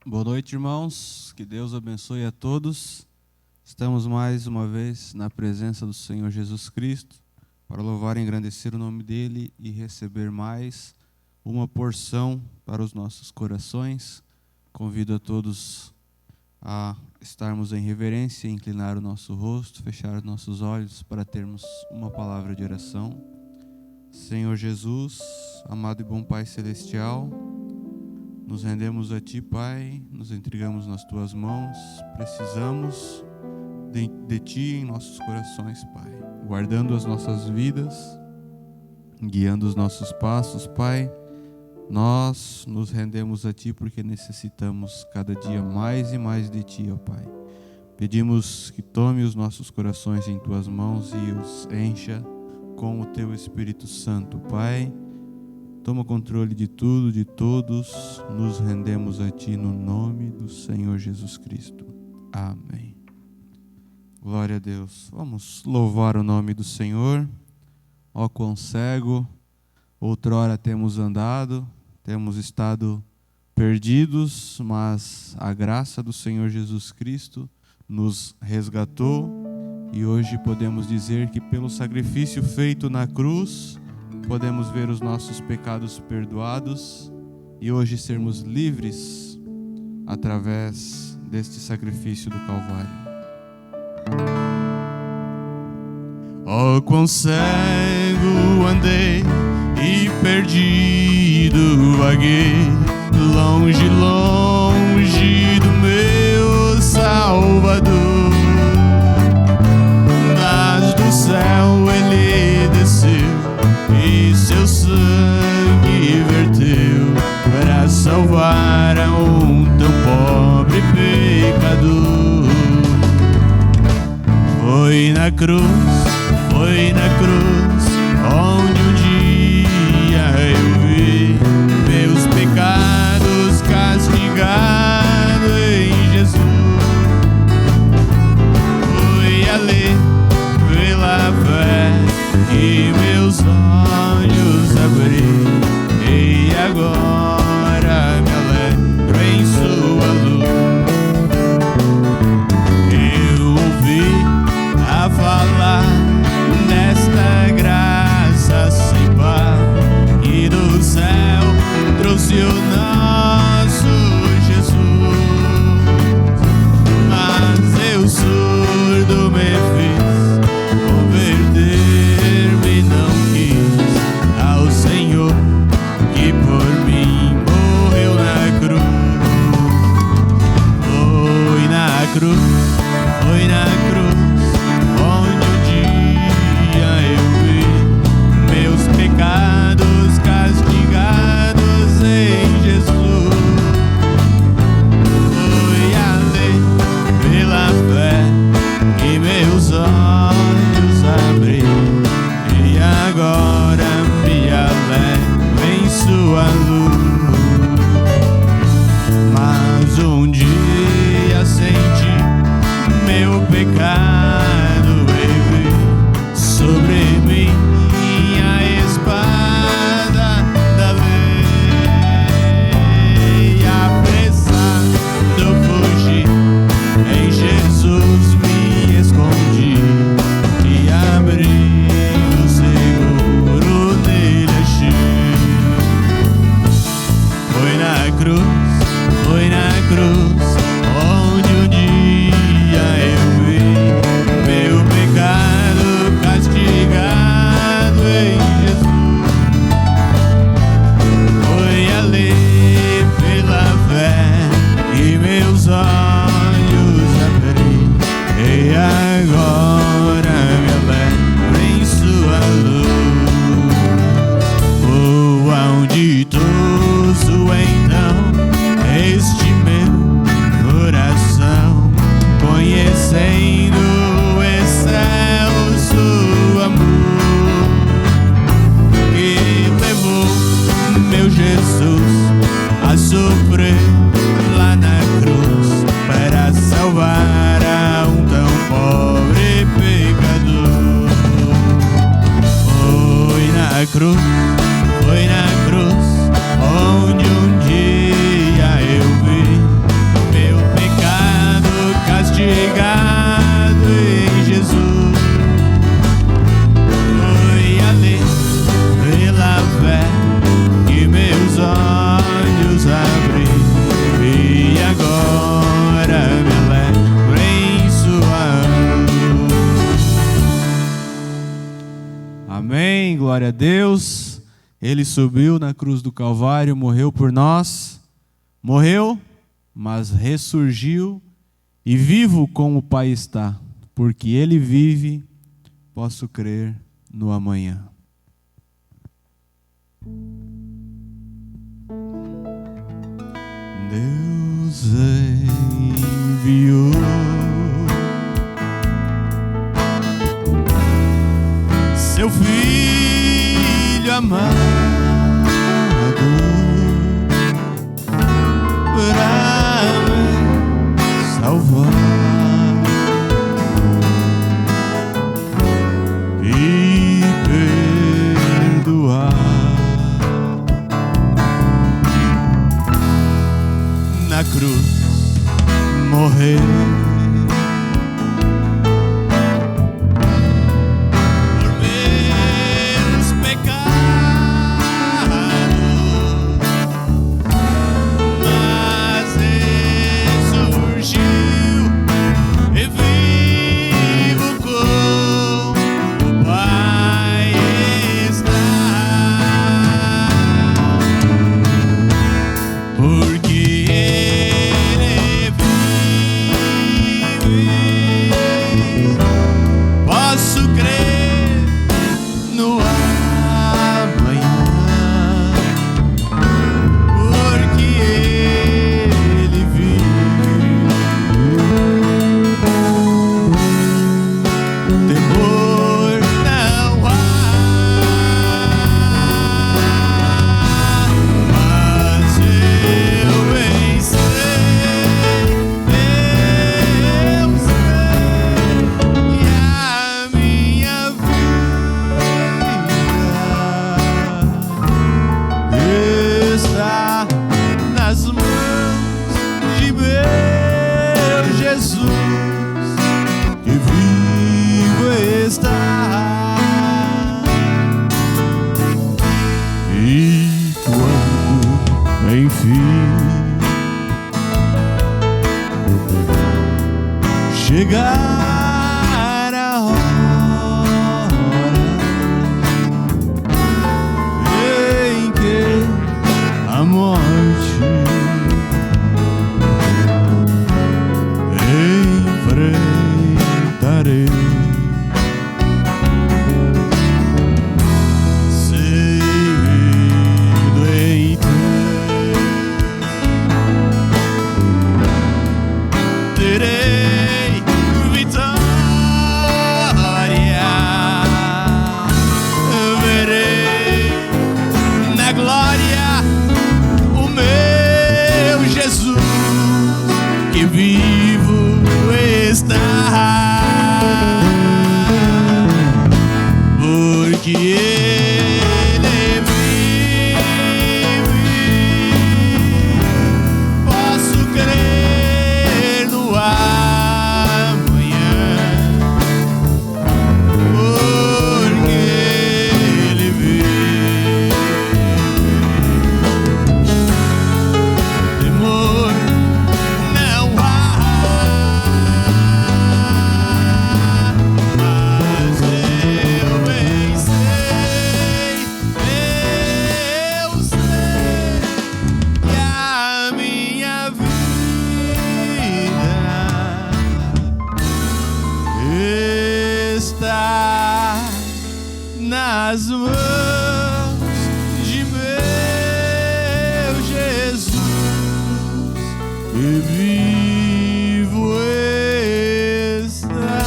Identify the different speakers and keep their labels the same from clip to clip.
Speaker 1: Boa noite, irmãos. Que Deus abençoe a todos. Estamos mais uma vez na presença do Senhor Jesus Cristo para louvar e engrandecer o nome dEle e receber mais uma porção para os nossos corações. Convido a todos a estarmos em reverência, inclinar o nosso rosto, fechar os nossos olhos para termos uma palavra de oração. Senhor Jesus, amado e bom Pai Celestial, nos rendemos a Ti, Pai, nos entregamos nas Tuas mãos, precisamos de Ti em nossos corações, Pai, guardando as nossas vidas, guiando os nossos passos, Pai. Nós nos rendemos a Ti porque necessitamos cada dia mais e mais de Ti, ó Pai. Pedimos que tome os nossos corações em Tuas mãos e os encha com o Teu Espírito Santo, Pai. Toma controle de tudo, de todos, nos rendemos a Ti no nome do Senhor Jesus Cristo. Amém. Glória a Deus. Vamos louvar o nome do Senhor. Ó quão cego, outrora temos andado, temos estado perdidos, mas a graça do Senhor Jesus Cristo nos resgatou e hoje podemos dizer que pelo sacrifício feito na cruz, podemos ver os nossos pecados perdoados e hoje sermos livres através deste sacrifício do Calvário. Oh, quão cego andei e perdido vaguei, longe, longe do meu Salvador. Mas do céu Ele desceu e seu sangue verteu para salvar a um tão pobre pecador. Foi na cruz onde um dia eu vi meus pecados castigados em Jesus. Foi ali pela fé que meus olhos abri e agora me alegro em sua luz. Eu ouvi a falar nesta graça sem par e do céu trouxe o nosso Jesus. Mas eu surdo me fiz, converter-me não quis ao Senhor que por mim morreu na cruz. Foi na cruz onde um dia eu vi meus pecados castigados em Jesus. Foi ali pela fé que meus olhos abri e agora me alegro em sua luz. Mas um dia senti meu pecado veio sobre mim a espada da lei. Apressado fugi, em Jesus me escondi e abri o seguro nele achei. Foi na cruz onde um dia eu vi meu pecado castigado em Jesus. Foi ali pela fé que meus olhos abri e agora me alegro em sua luz. Oh, auditoso então este meu agora me lembro em sua luz. Amém, glória a Deus. Ele subiu na cruz do Calvário, morreu por nós, morreu, mas ressurgiu e vivo como o Pai está, porque Ele vive, posso crer no amanhã. Deus enviou seu Filho amado para me salvar e perdoar. Na cruz morrer por meus pecados, mas ressurgiu e vivo com o Pai está, porque posso crer no amanhã, porque Ele vive. Temor não há, mas eu bem sei, eu sei, e a minha vida está nas mãos de meu Jesus, que vivo está. E quando enfim chegar a hora em que a morte enfrentarei, seguido em terei vitória, verei na glória o meu Jesus, que vivo está, porque Ele vive, posso crer no amanhã, porque Ele vive. Temor não há, mas eu bem sei, que a minha vida está nas mãos de meu Jesus, que vivo está.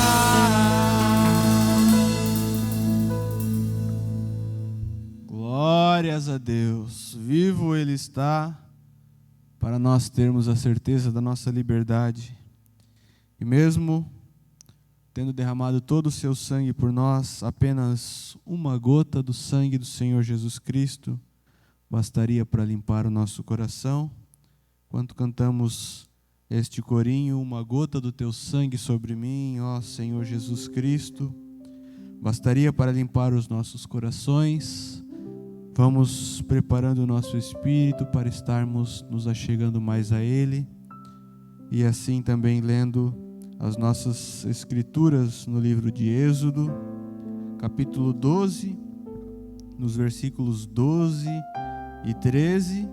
Speaker 1: Glórias a Deus, vivo Ele está, para nós termos a certeza da nossa liberdade. E mesmo tendo derramado todo o seu sangue por nós, apenas uma gota do sangue do Senhor Jesus Cristo bastaria para limpar o nosso coração. Quando cantamos este corinho, uma gota do teu sangue sobre mim, ó Senhor Jesus Cristo, bastaria para limpar os nossos corações. Vamos preparando o nosso espírito para estarmos nos achegando mais a Ele, e assim também lendo as nossas escrituras no livro de Êxodo, capítulo 12, nos versículos 12 e 13,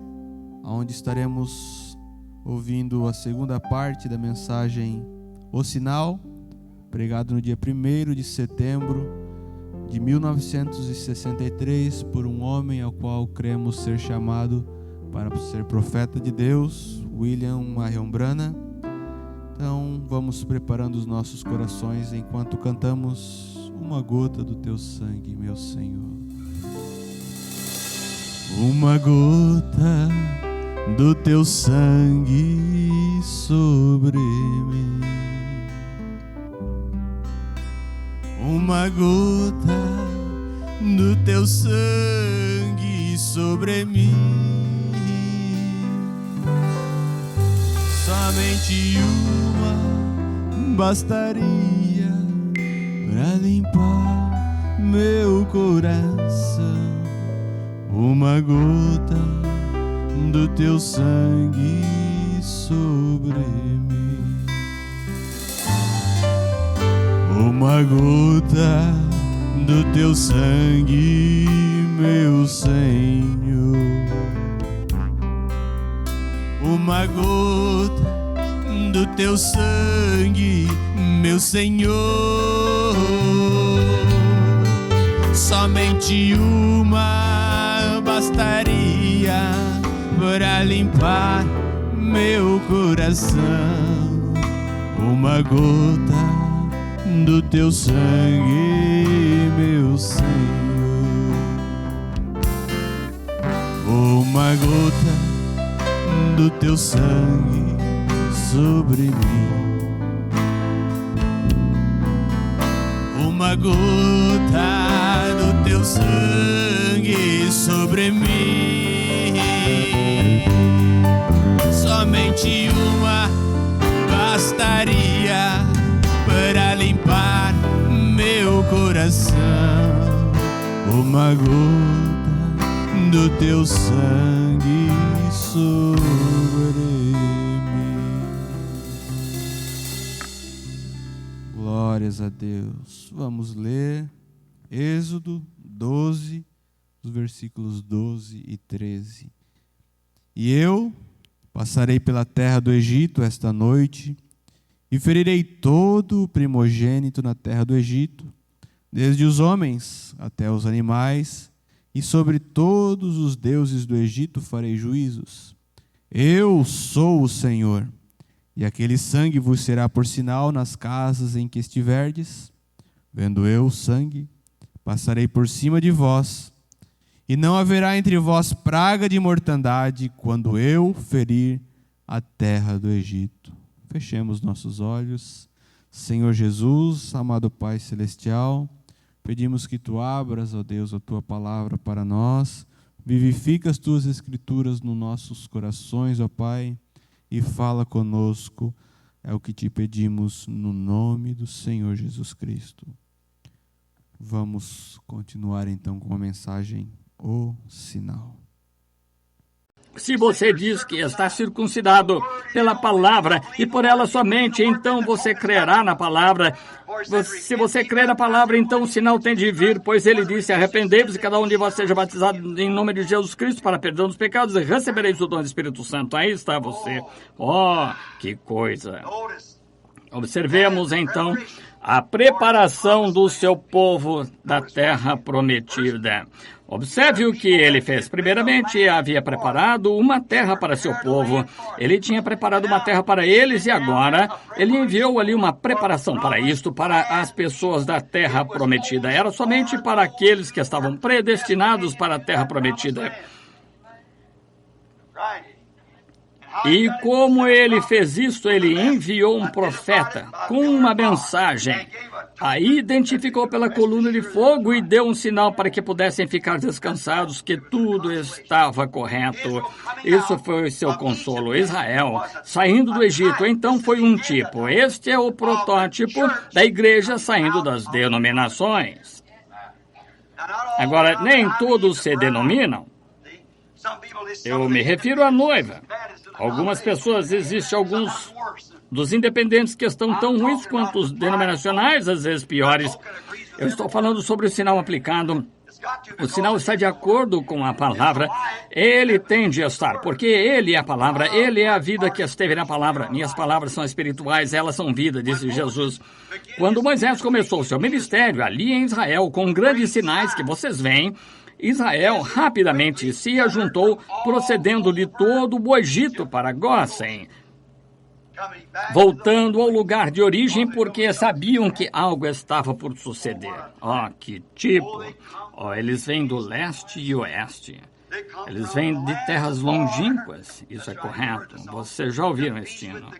Speaker 1: onde estaremos ouvindo a segunda parte da mensagem O Sinal, pregado no dia 1º de setembro de 1963 por um homem ao qual cremos ser chamado para ser profeta de Deus, William Marion Branham. Então vamos preparando os nossos corações enquanto cantamos Uma Gota do Teu Sangue, meu Senhor. Uma gota do Teu sangue sobre mim, uma gota do Teu sangue sobre mim, somente uma bastaria para limpar meu coração. Uma gota do Teu sangue sobre mim, uma gota do Teu sangue, meu Senhor. Uma gota do Teu sangue, meu Senhor. Somente uma bastaria para limpar meu coração. Uma gota do Teu sangue, meu Senhor. Uma gota do Teu sangue sobre mim, uma gota do Teu sangue sobre mim, somente uma bastaria para limpar meu coração. Uma gota do Teu sangue sobre mim. Glórias a Deus. Vamos ler Êxodo 12, os versículos 12 e 13. E eu passarei pela terra do Egito esta noite e ferirei todo o primogênito na terra do Egito, desde os homens até os animais, e sobre todos os deuses do Egito farei juízos. Eu sou o Senhor, e aquele sangue vos será por sinal nas casas em que estiverdes. Vendo eu o sangue, passarei por cima de vós, e não haverá entre vós praga de mortandade quando eu ferir a terra do Egito. Fechemos nossos olhos. Senhor Jesus, amado Pai Celestial, pedimos que Tu abras, ó Deus, a Tua palavra para nós, vivifica as Tuas Escrituras nos nossos corações, ó Pai, e fala conosco, é o que Te pedimos no nome do Senhor Jesus Cristo. Vamos continuar então com a mensagem O Sinal.
Speaker 2: Se você diz que está circuncidado pela palavra e por ela somente, então você crerá na palavra. Se você crê na palavra, então o sinal tem de vir, pois ele disse: arrependei-vos e cada um de vós seja batizado em nome de Jesus Cristo para perdão dos pecados e recebereis o dom do Espírito Santo. Aí está você. Oh, que coisa! Observemos então a preparação do seu povo da terra prometida. Observe o que ele fez. Primeiramente, havia preparado uma terra para seu povo. Ele tinha preparado uma terra para eles e agora ele enviou ali uma preparação para isto, para as pessoas da terra prometida. Era somente para aqueles que estavam predestinados para a terra prometida. E como ele fez isso, ele enviou um profeta com uma mensagem. Aí identificou pela coluna de fogo e deu um sinal para que pudessem ficar descansados, que tudo estava correto. Isso foi o seu consolo. Israel, saindo do Egito, então foi um tipo. Este é o protótipo da igreja saindo das denominações. Agora, nem todos se denominam. Eu me refiro à noiva. Algumas pessoas, existem alguns dos independentes que estão tão ruins quanto os denominacionais, às vezes piores. Eu estou falando sobre o sinal aplicado. O sinal está de acordo com a palavra. Ele tem de estar, porque ele é a palavra, ele é a vida que esteve na palavra. Minhas palavras são espirituais, elas são vida, disse Jesus. Quando Moisés começou seu ministério ali em Israel, com grandes sinais que vocês veem, Israel rapidamente se ajuntou, procedendo de todo o Egito para Gósen, voltando ao lugar de origem, porque sabiam que algo estava por suceder. Que tipo! Eles vêm do leste e oeste. Eles vêm de terras longínquas. Isso é correto. Vocês já ouviram este hino.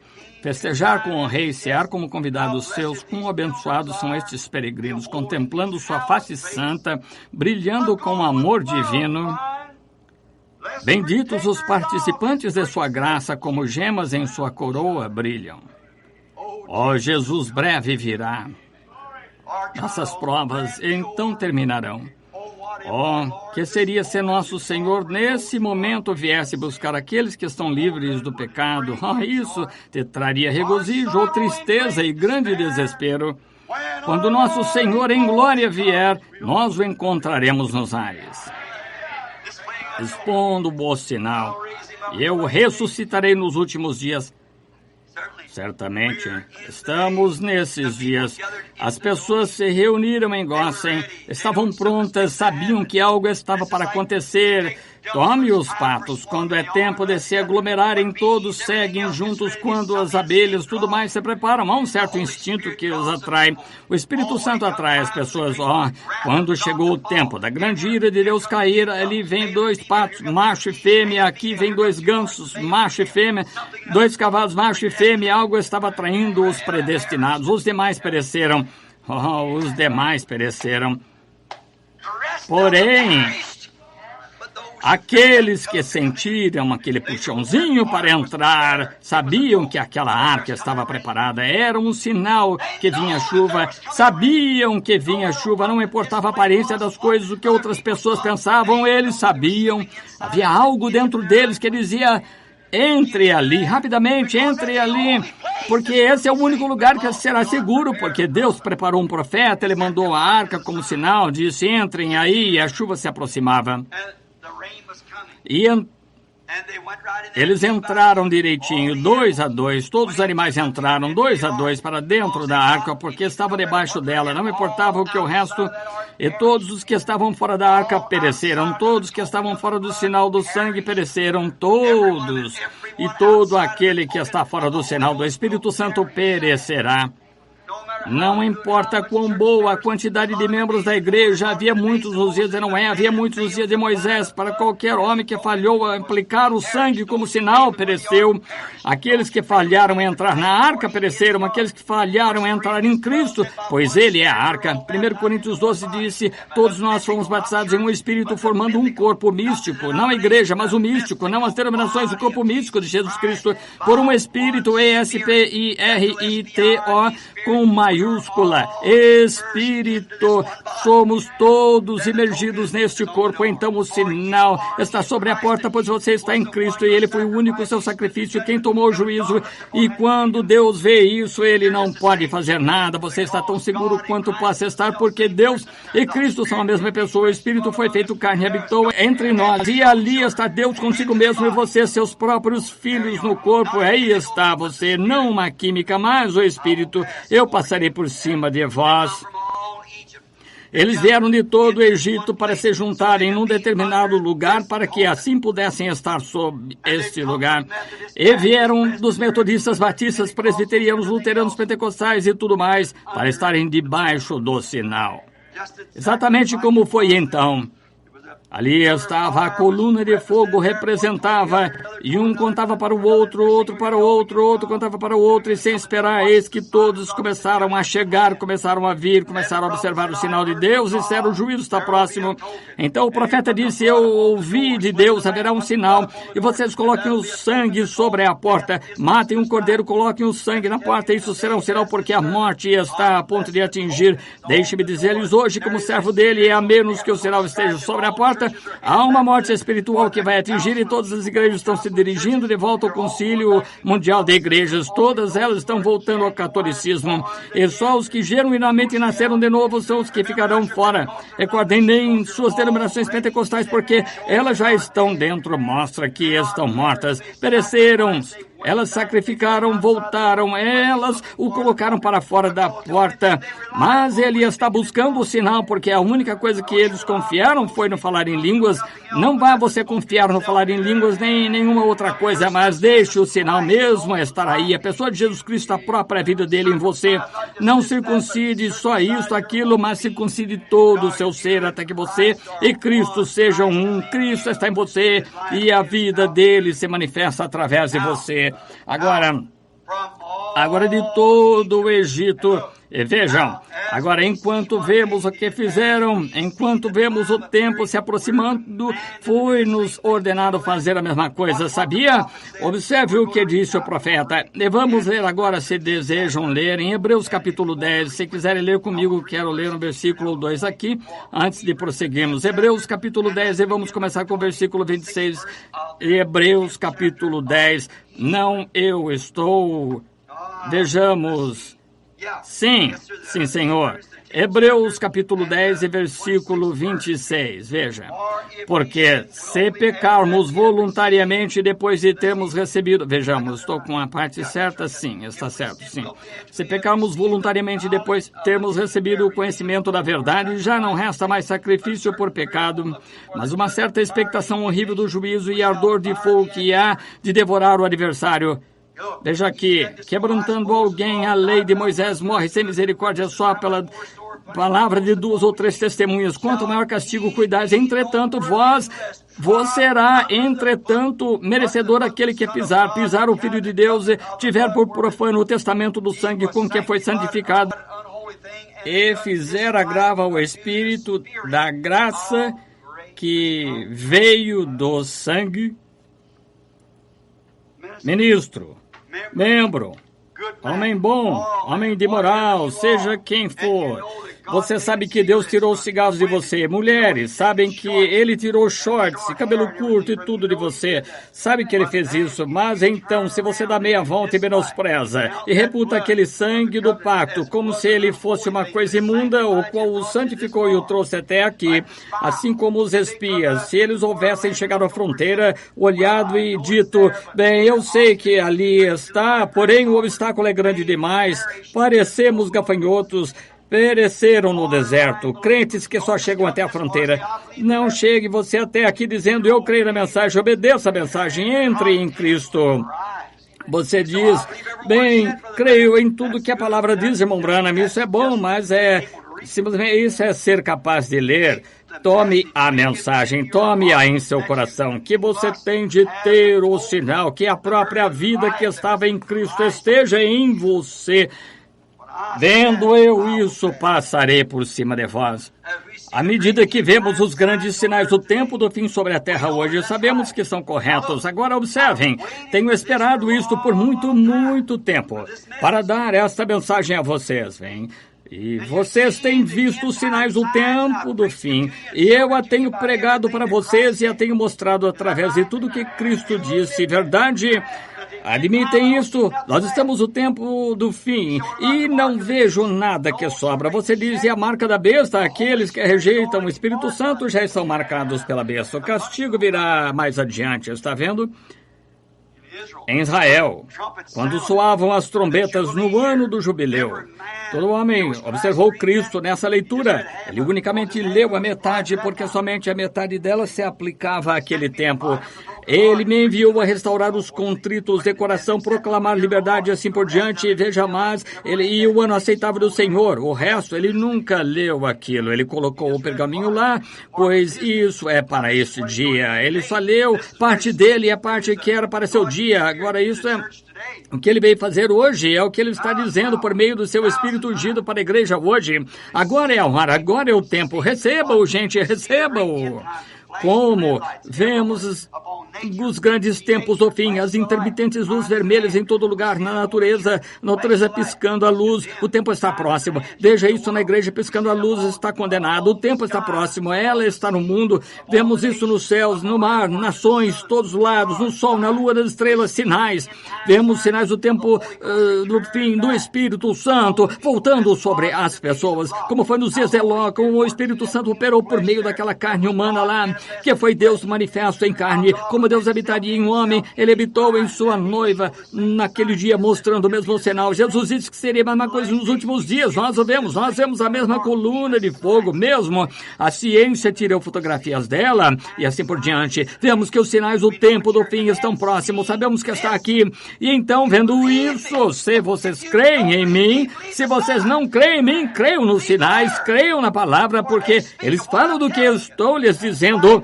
Speaker 2: Festejar com o rei, cear como convidados seus, quão abençoados são estes peregrinos, contemplando sua face santa, brilhando com amor divino. Benditos os participantes de sua graça, como gemas em sua coroa brilham. Jesus breve virá. Nossas provas então terminarão. Que seria se nosso Senhor nesse momento viesse buscar aqueles que estão livres do pecado. Isso te traria regozijo ou tristeza e grande desespero. Quando nosso Senhor em glória vier, nós o encontraremos nos ares. Expondo o bom sinal, e eu ressuscitarei nos últimos dias. Certamente, estamos nesses dias. As pessoas se reuniram em Gósen, estavam prontas, sabiam que algo estava para acontecer. Tome os patos, quando é tempo de se aglomerarem, todos seguem juntos quando as abelhas, tudo mais se preparam. Há um certo instinto que os atrai. O Espírito Santo atrai as pessoas. Quando chegou o tempo da grande ira de Deus cair, ali vem 2 patos, macho e fêmea, aqui vem 2 gansos, macho e fêmea, 2 cavalos, macho e fêmea. Algo estava atraindo os predestinados. Os demais pereceram. Os demais pereceram. Porém, aqueles que sentiram aquele puxãozinho para entrar, sabiam que aquela arca estava preparada, era um sinal que vinha chuva, sabiam que vinha chuva, não importava a aparência das coisas, o que outras pessoas pensavam, eles sabiam. Havia algo dentro deles que dizia: entre ali, rapidamente, entre ali, porque esse é o único lugar que será seguro, porque Deus preparou um profeta, ele mandou a arca como sinal, disse: entrem aí, e a chuva se aproximava. E eles entraram direitinho, 2 a 2, todos os animais entraram 2 a 2 para dentro da arca, porque estavam debaixo dela, não importava o que o resto, e todos os que estavam fora da arca pereceram, todos que estavam fora do sinal do sangue pereceram, todos, e todo aquele que está fora do sinal do Espírito Santo perecerá. Não importa quão boa a quantidade de membros da igreja, havia muitos nos dias de Noé, havia muitos nos dias de Moisés. Para qualquer homem que falhou a aplicar o sangue como sinal, pereceu. Aqueles que falharam em entrar na arca pereceram. Aqueles que falharam em entrar em Cristo, pois ele é a arca. 1 Coríntios 12 disse: todos nós fomos batizados em um espírito, formando um corpo místico. Não a igreja, mas o místico. Não as denominações, o corpo místico de Jesus Cristo. Por um espírito, E-S-P-I-R-I-T-O, com maiúscula, Espírito, somos todos imergidos neste corpo. Então o sinal está sobre a porta, pois você está em Cristo e ele foi o único seu sacrifício, quem tomou o juízo. E quando Deus vê isso, ele não pode fazer nada. Você está tão seguro quanto possa estar, porque Deus e Cristo são a mesma pessoa. O Espírito foi feito carne e habitou entre nós, e ali está Deus consigo mesmo e você, seus próprios filhos no corpo. Aí está você, não uma química, mas o Espírito. Eu passarei por cima de vós. Eles vieram de todo o Egito para se juntarem num determinado lugar, para que assim pudessem estar sob este lugar. E vieram dos metodistas, batistas, presbiterianos, luteranos, pentecostais e tudo mais, para estarem debaixo do sinal. Exatamente como foi então. Ali estava a coluna de fogo, representava, e um contava para o outro, outro para o outro, outro contava para o outro, e sem esperar, eis que todos começaram a chegar, começaram a vir, começaram a observar o sinal de Deus, e disseram: o juízo está próximo. Então o profeta disse: eu ouvi de Deus, haverá um sinal, e vocês coloquem o sangue sobre a porta, matem um cordeiro, coloquem o sangue na porta, isso será um sinal, porque a morte está a ponto de atingir. Deixe-me dizer-lhes hoje, como servo dele, a menos que o sinal esteja sobre a porta, porta. Há uma morte espiritual que vai atingir e todas as igrejas estão se dirigindo de volta ao Concílio Mundial de Igrejas. Todas elas estão voltando ao catolicismo. E só os que genuinamente nasceram de novo são os que ficarão fora. Recordem, nem suas denominações pentecostais, porque elas já estão dentro. Mostra que estão mortas. Pereceram. Elas sacrificaram, voltaram, elas o colocaram para fora da porta. Mas ele está buscando o sinal, porque a única coisa que eles confiaram foi no falar em línguas. Não vá você confiar no falar em línguas, nem nenhuma outra coisa, mas deixe o sinal mesmo estar aí. A pessoa de Jesus Cristo, a própria vida dele em você. Não circuncide só isso, aquilo, mas circuncide todo o seu ser, até que você e Cristo sejam um. Cristo está em você e a vida dele se manifesta através de você. Agora de todo o Egito, e vejam, agora enquanto vemos o que fizeram, enquanto vemos o tempo se aproximando, foi-nos ordenado fazer a mesma coisa, sabia? Observe o que disse o profeta. E vamos ler agora, se desejam ler, em Hebreus capítulo 10. Se quiserem ler comigo, quero ler no versículo 2 aqui, antes de prosseguirmos. Hebreus capítulo 10, e vamos começar com o versículo 26. Hebreus capítulo 10. Não eu estou... Vejamos... Sim, Senhor. Hebreus capítulo 10 e versículo 26, veja. Porque se pecarmos voluntariamente depois de termos recebido... Vejamos, estou com a parte certa? Sim, está certo, sim. Se pecarmos voluntariamente depois de termos recebido o conhecimento da verdade, já não resta mais sacrifício por pecado, mas uma certa expectação horrível do juízo e ardor de fogo que há de devorar o adversário. Veja aqui, quebrantando alguém, a lei de Moisés morre sem misericórdia só pela palavra de 2 ou 3 testemunhas. Quanto maior castigo cuidais, entretanto, vos será, entretanto, merecedor aquele que pisar o Filho de Deus, e tiver por profano o testamento do sangue com que foi santificado, e fizer agravo ao Espírito da graça que veio do sangue. Ministro, membro, homem bom, homem de moral, seja quem for. Você sabe que Deus tirou os cigarros de você. Mulheres sabem que Ele tirou shorts, cabelo curto e tudo de você. Sabe que Ele fez isso, mas então, se você dá meia volta e menospreza e reputa aquele sangue do pacto como se ele fosse uma coisa imunda, o qual o santificou e o trouxe até aqui, assim como os espias, se eles houvessem chegado à fronteira, olhado e dito, bem, eu sei que ali está, porém o obstáculo é grande demais, parecemos gafanhotos, pereceram no deserto, crentes que só chegam até a fronteira. Não chegue você até aqui dizendo, eu creio na mensagem, obedeça a mensagem, entre em Cristo. Você diz, bem, creio em tudo que a palavra diz, irmão Branham, isso é bom, mas simplesmente isso é ser capaz de ler. Tome a mensagem, tome-a em seu coração, que você tem de ter o sinal, que a própria vida que estava em Cristo esteja em você. Vendo eu isso, passarei por cima de vós. À medida que vemos os grandes sinais do tempo do fim sobre a terra hoje, sabemos que são corretos. Agora observem, tenho esperado isto por muito tempo, para dar esta mensagem a vocês, vem. E vocês têm visto os sinais do tempo do fim, e eu a tenho pregado para vocês e a tenho mostrado através de tudo que Cristo disse, verdade? Admitem isso, nós estamos no tempo do fim e não vejo nada que sobra. Você diz, e a marca da besta, aqueles que rejeitam o Espírito Santo já estão marcados pela besta. O castigo virá mais adiante, está vendo? Em Israel, quando soavam as trombetas no ano do jubileu, todo homem observou Cristo nessa leitura. Ele unicamente leu a metade, porque somente a metade dela se aplicava àquele tempo. Ele me enviou a restaurar os contritos de coração, proclamar liberdade e assim por diante. Veja mais, e o ano aceitável do Senhor. O resto, ele nunca leu aquilo. Ele colocou o pergaminho lá, pois isso é para esse dia. Ele só leu parte dele e a parte que era para seu dia. Agora, isso é o que ele veio fazer hoje, é o que ele está dizendo por meio do seu Espírito ungido para a igreja hoje. Agora é a hora, agora é o tempo. Receba-o, gente, receba-o. como vemos os grandes tempos do fim, as intermitentes luzes vermelhas em todo lugar, na natureza piscando a luz, o tempo está próximo. Veja isso na igreja, piscando a luz, está condenado, o tempo está próximo, ela está no mundo. Vemos isso nos céus, no mar, nações, todos os lados, no sol, na lua, nas estrelas, sinais. Vemos sinais do tempo do fim, do Espírito Santo, voltando sobre as pessoas, como foi nos dias de Eló, como o Espírito Santo operou por meio daquela carne humana lá, que foi Deus manifesto em carne, como Deus habitaria em um homem, ele habitou em sua noiva naquele dia, mostrando o mesmo sinal. Jesus disse que seria a mesma coisa nos últimos dias. Nós vemos a mesma coluna de fogo mesmo. A ciência tirou fotografias dela e assim por diante. Vemos que os sinais do tempo do fim estão próximos, sabemos que está aqui. E então, vendo isso, se vocês creem em mim, se vocês não creem em mim, creiam nos sinais, creiam na palavra, porque eles falam do que eu estou lhes dizendo.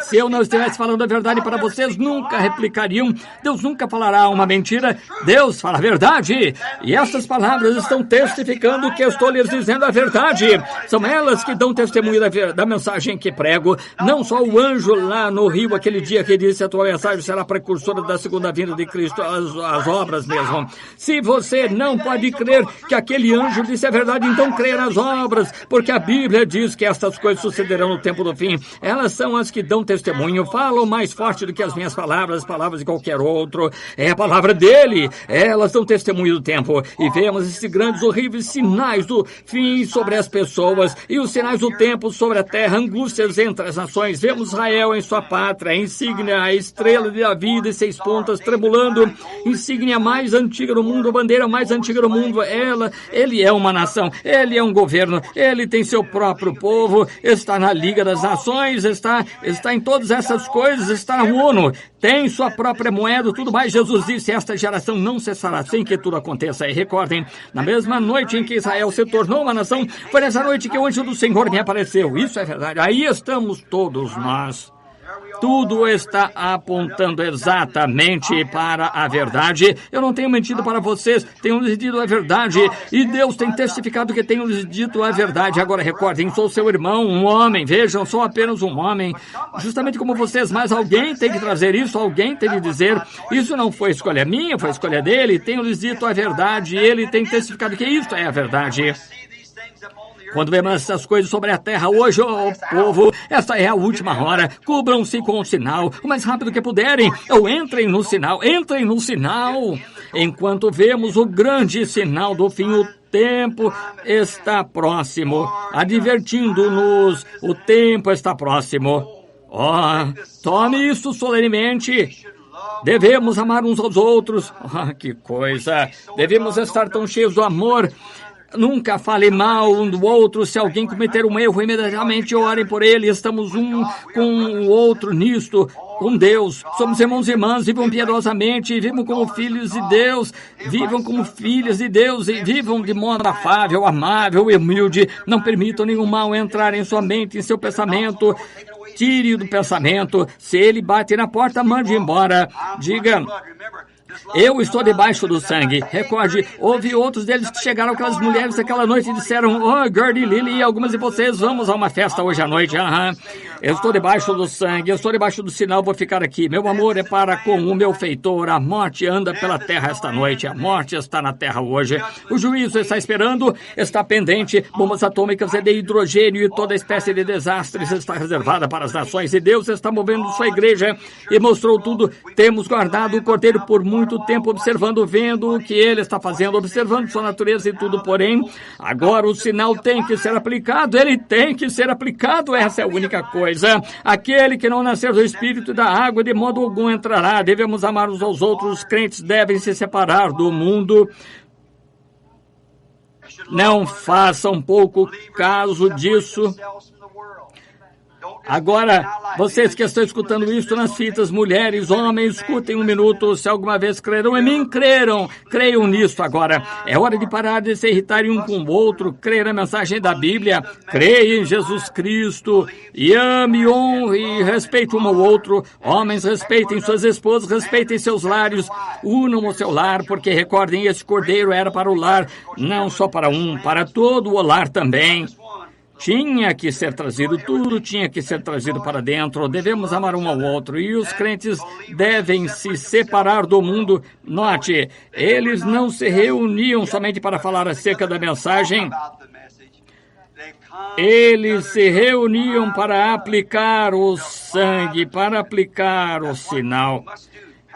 Speaker 2: Se eu não estivesse falando a verdade para vocês, nunca replicariam. Deus nunca falará uma mentira. Deus fala a verdade. E essas palavras estão testificando que eu estou lhes dizendo a verdade. São elas que dão testemunho da mensagem que prego. Não só o anjo lá no rio, aquele dia que disse a tua mensagem será precursora da segunda vinda de Cristo, as obras mesmo. Se você não pode crer que aquele anjo disse a verdade, então creia nas obras, porque a Bíblia diz que estas coisas sucederão no tempo do fim. Elas são as que dão testemunho, falam mais forte do que as minhas palavras, as palavras de qualquer outro. É a palavra dele. Elas dão testemunho do tempo. E vemos esses grandes, horríveis sinais do fim sobre as pessoas e os sinais do tempo sobre a terra, angústias entre as nações. Vemos Israel em sua pátria, a insígnia, a estrela de Davi de 6 pontas, tremulando, insígnia mais antiga do mundo, a bandeira mais antiga do mundo. Ele é uma nação, ele é um governo, ele tem seu próprio povo, está na Liga das Nações, está em todas essas coisas, está na ONU, tem sua própria moeda, tudo mais. Jesus disse, esta geração não cessará sem que tudo aconteça. E recordem, na mesma noite em que Israel se tornou uma nação, foi nessa noite que o anjo do Senhor me apareceu. Isso é verdade, aí estamos todos nós. Tudo está apontando exatamente para a verdade. Eu não tenho mentido para vocês, tenho lhes dito a verdade. E Deus tem testificado que tenho lhes dito a verdade. Agora recordem, sou seu irmão, um homem. Vejam, sou apenas um homem. Justamente como vocês, mas alguém tem que trazer isso, alguém tem que dizer. Isso não foi escolha minha, foi escolha dele. Tenho lhes dito a verdade e ele tem testificado que isso é a verdade. Quando vemos essas coisas sobre a terra hoje, povo, essa é a última hora. Cubram-se com o sinal o mais rápido que puderem. Ou entrem no sinal. Enquanto vemos o grande sinal do fim, o tempo está próximo. Advertindo-nos, o tempo está próximo. Tome isso solenemente. Devemos amar uns aos outros. Que coisa. Devemos estar tão cheios do amor. Nunca fale mal um do outro. Se alguém cometer um erro, imediatamente orem por ele. Estamos um com o outro nisto, com Deus. Somos irmãos e irmãs. Vivam piedosamente, vivam como filhos de Deus. Vivam como filhas de Deus e vivam de modo afável, amável e humilde. Não permitam nenhum mal entrar em sua mente, em seu pensamento. Tire do pensamento. Se ele bate na porta, mande embora. Diga: eu estou debaixo do sangue. Recorde, houve outros deles que chegaram, aquelas mulheres daquela noite e disseram: Gertie, Lily e algumas de vocês, vamos a uma festa hoje à noite. Eu estou debaixo do sangue, eu estou debaixo do sinal, vou ficar aqui. Meu amor é para com o meu feitor. A morte anda pela terra esta noite. A morte está na terra hoje. O juízo está esperando, está pendente. Bombas atômicas de hidrogênio e toda espécie de desastres está reservada para as nações. E Deus está movendo sua igreja e mostrou tudo. Temos guardado o Cordeiro por muito tempo, observando, vendo o que ele está fazendo, observando sua natureza e tudo. Porém, agora o sinal tem que ser aplicado. Ele tem que ser aplicado. Essa é a única coisa. Aquele que não nascer do Espírito e da água, de modo algum entrará. Devemos amar uns aos outros. Os crentes devem se separar do mundo. Não façam pouco caso disso. Agora, vocês que estão escutando isso nas fitas, mulheres, homens, escutem um minuto. Se alguma vez creram em mim, creiam nisso agora. É hora de parar de se irritarem um com o outro, crer na mensagem da Bíblia, creia em Jesus Cristo e ame, honre e respeite um ao outro. Homens, respeitem suas esposas, respeitem seus lares, unam o seu lar, porque recordem, esse cordeiro era para o lar, não só para um, para todo o lar também. tinha que ser trazido, tudo tinha que ser trazido para dentro. Devemos amar um ao outro e os crentes devem se separar do mundo. Note, eles não se reuniam somente para falar acerca da mensagem. Eles se reuniam para aplicar o sangue, para aplicar o sinal.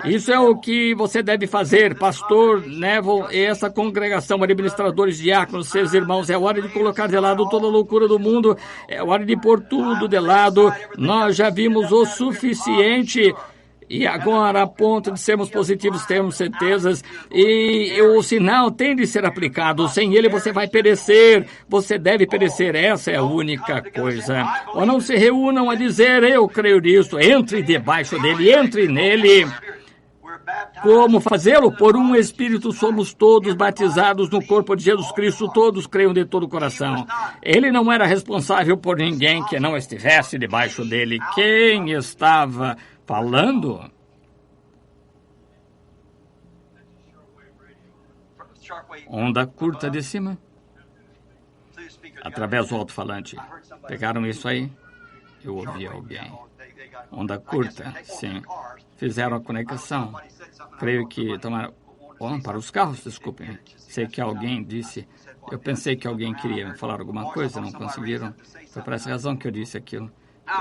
Speaker 2: Isso é o que você deve fazer, pastor Neville e essa congregação, administradores, diáconos, seus irmãos. É hora de colocar de lado toda a loucura do mundo. É hora de pôr tudo de lado. Nós já vimos o suficiente. E agora, a ponto de sermos positivos, temos certezas. E o sinal tem de ser aplicado. Sem ele, você vai perecer. Você deve perecer. Essa é a única coisa. Ou não se reúnam a dizer, eu creio nisso. Entre debaixo dele, entre nele. Como fazê-lo? Por um Espírito somos todos batizados no corpo de Jesus Cristo, todos creiam de todo o coração. Ele não era responsável por ninguém que não estivesse debaixo dele. Quem estava falando? Onda curta de cima. Através do alto-falante. Pegaram isso aí? Eu ouvi alguém. Onda curta, sim. Fizeram a conexão. Creio que tomaram... para os carros, desculpem. Sei que alguém disse... Eu pensei que alguém queria me falar alguma coisa, não conseguiram. Foi por essa razão que eu disse aquilo.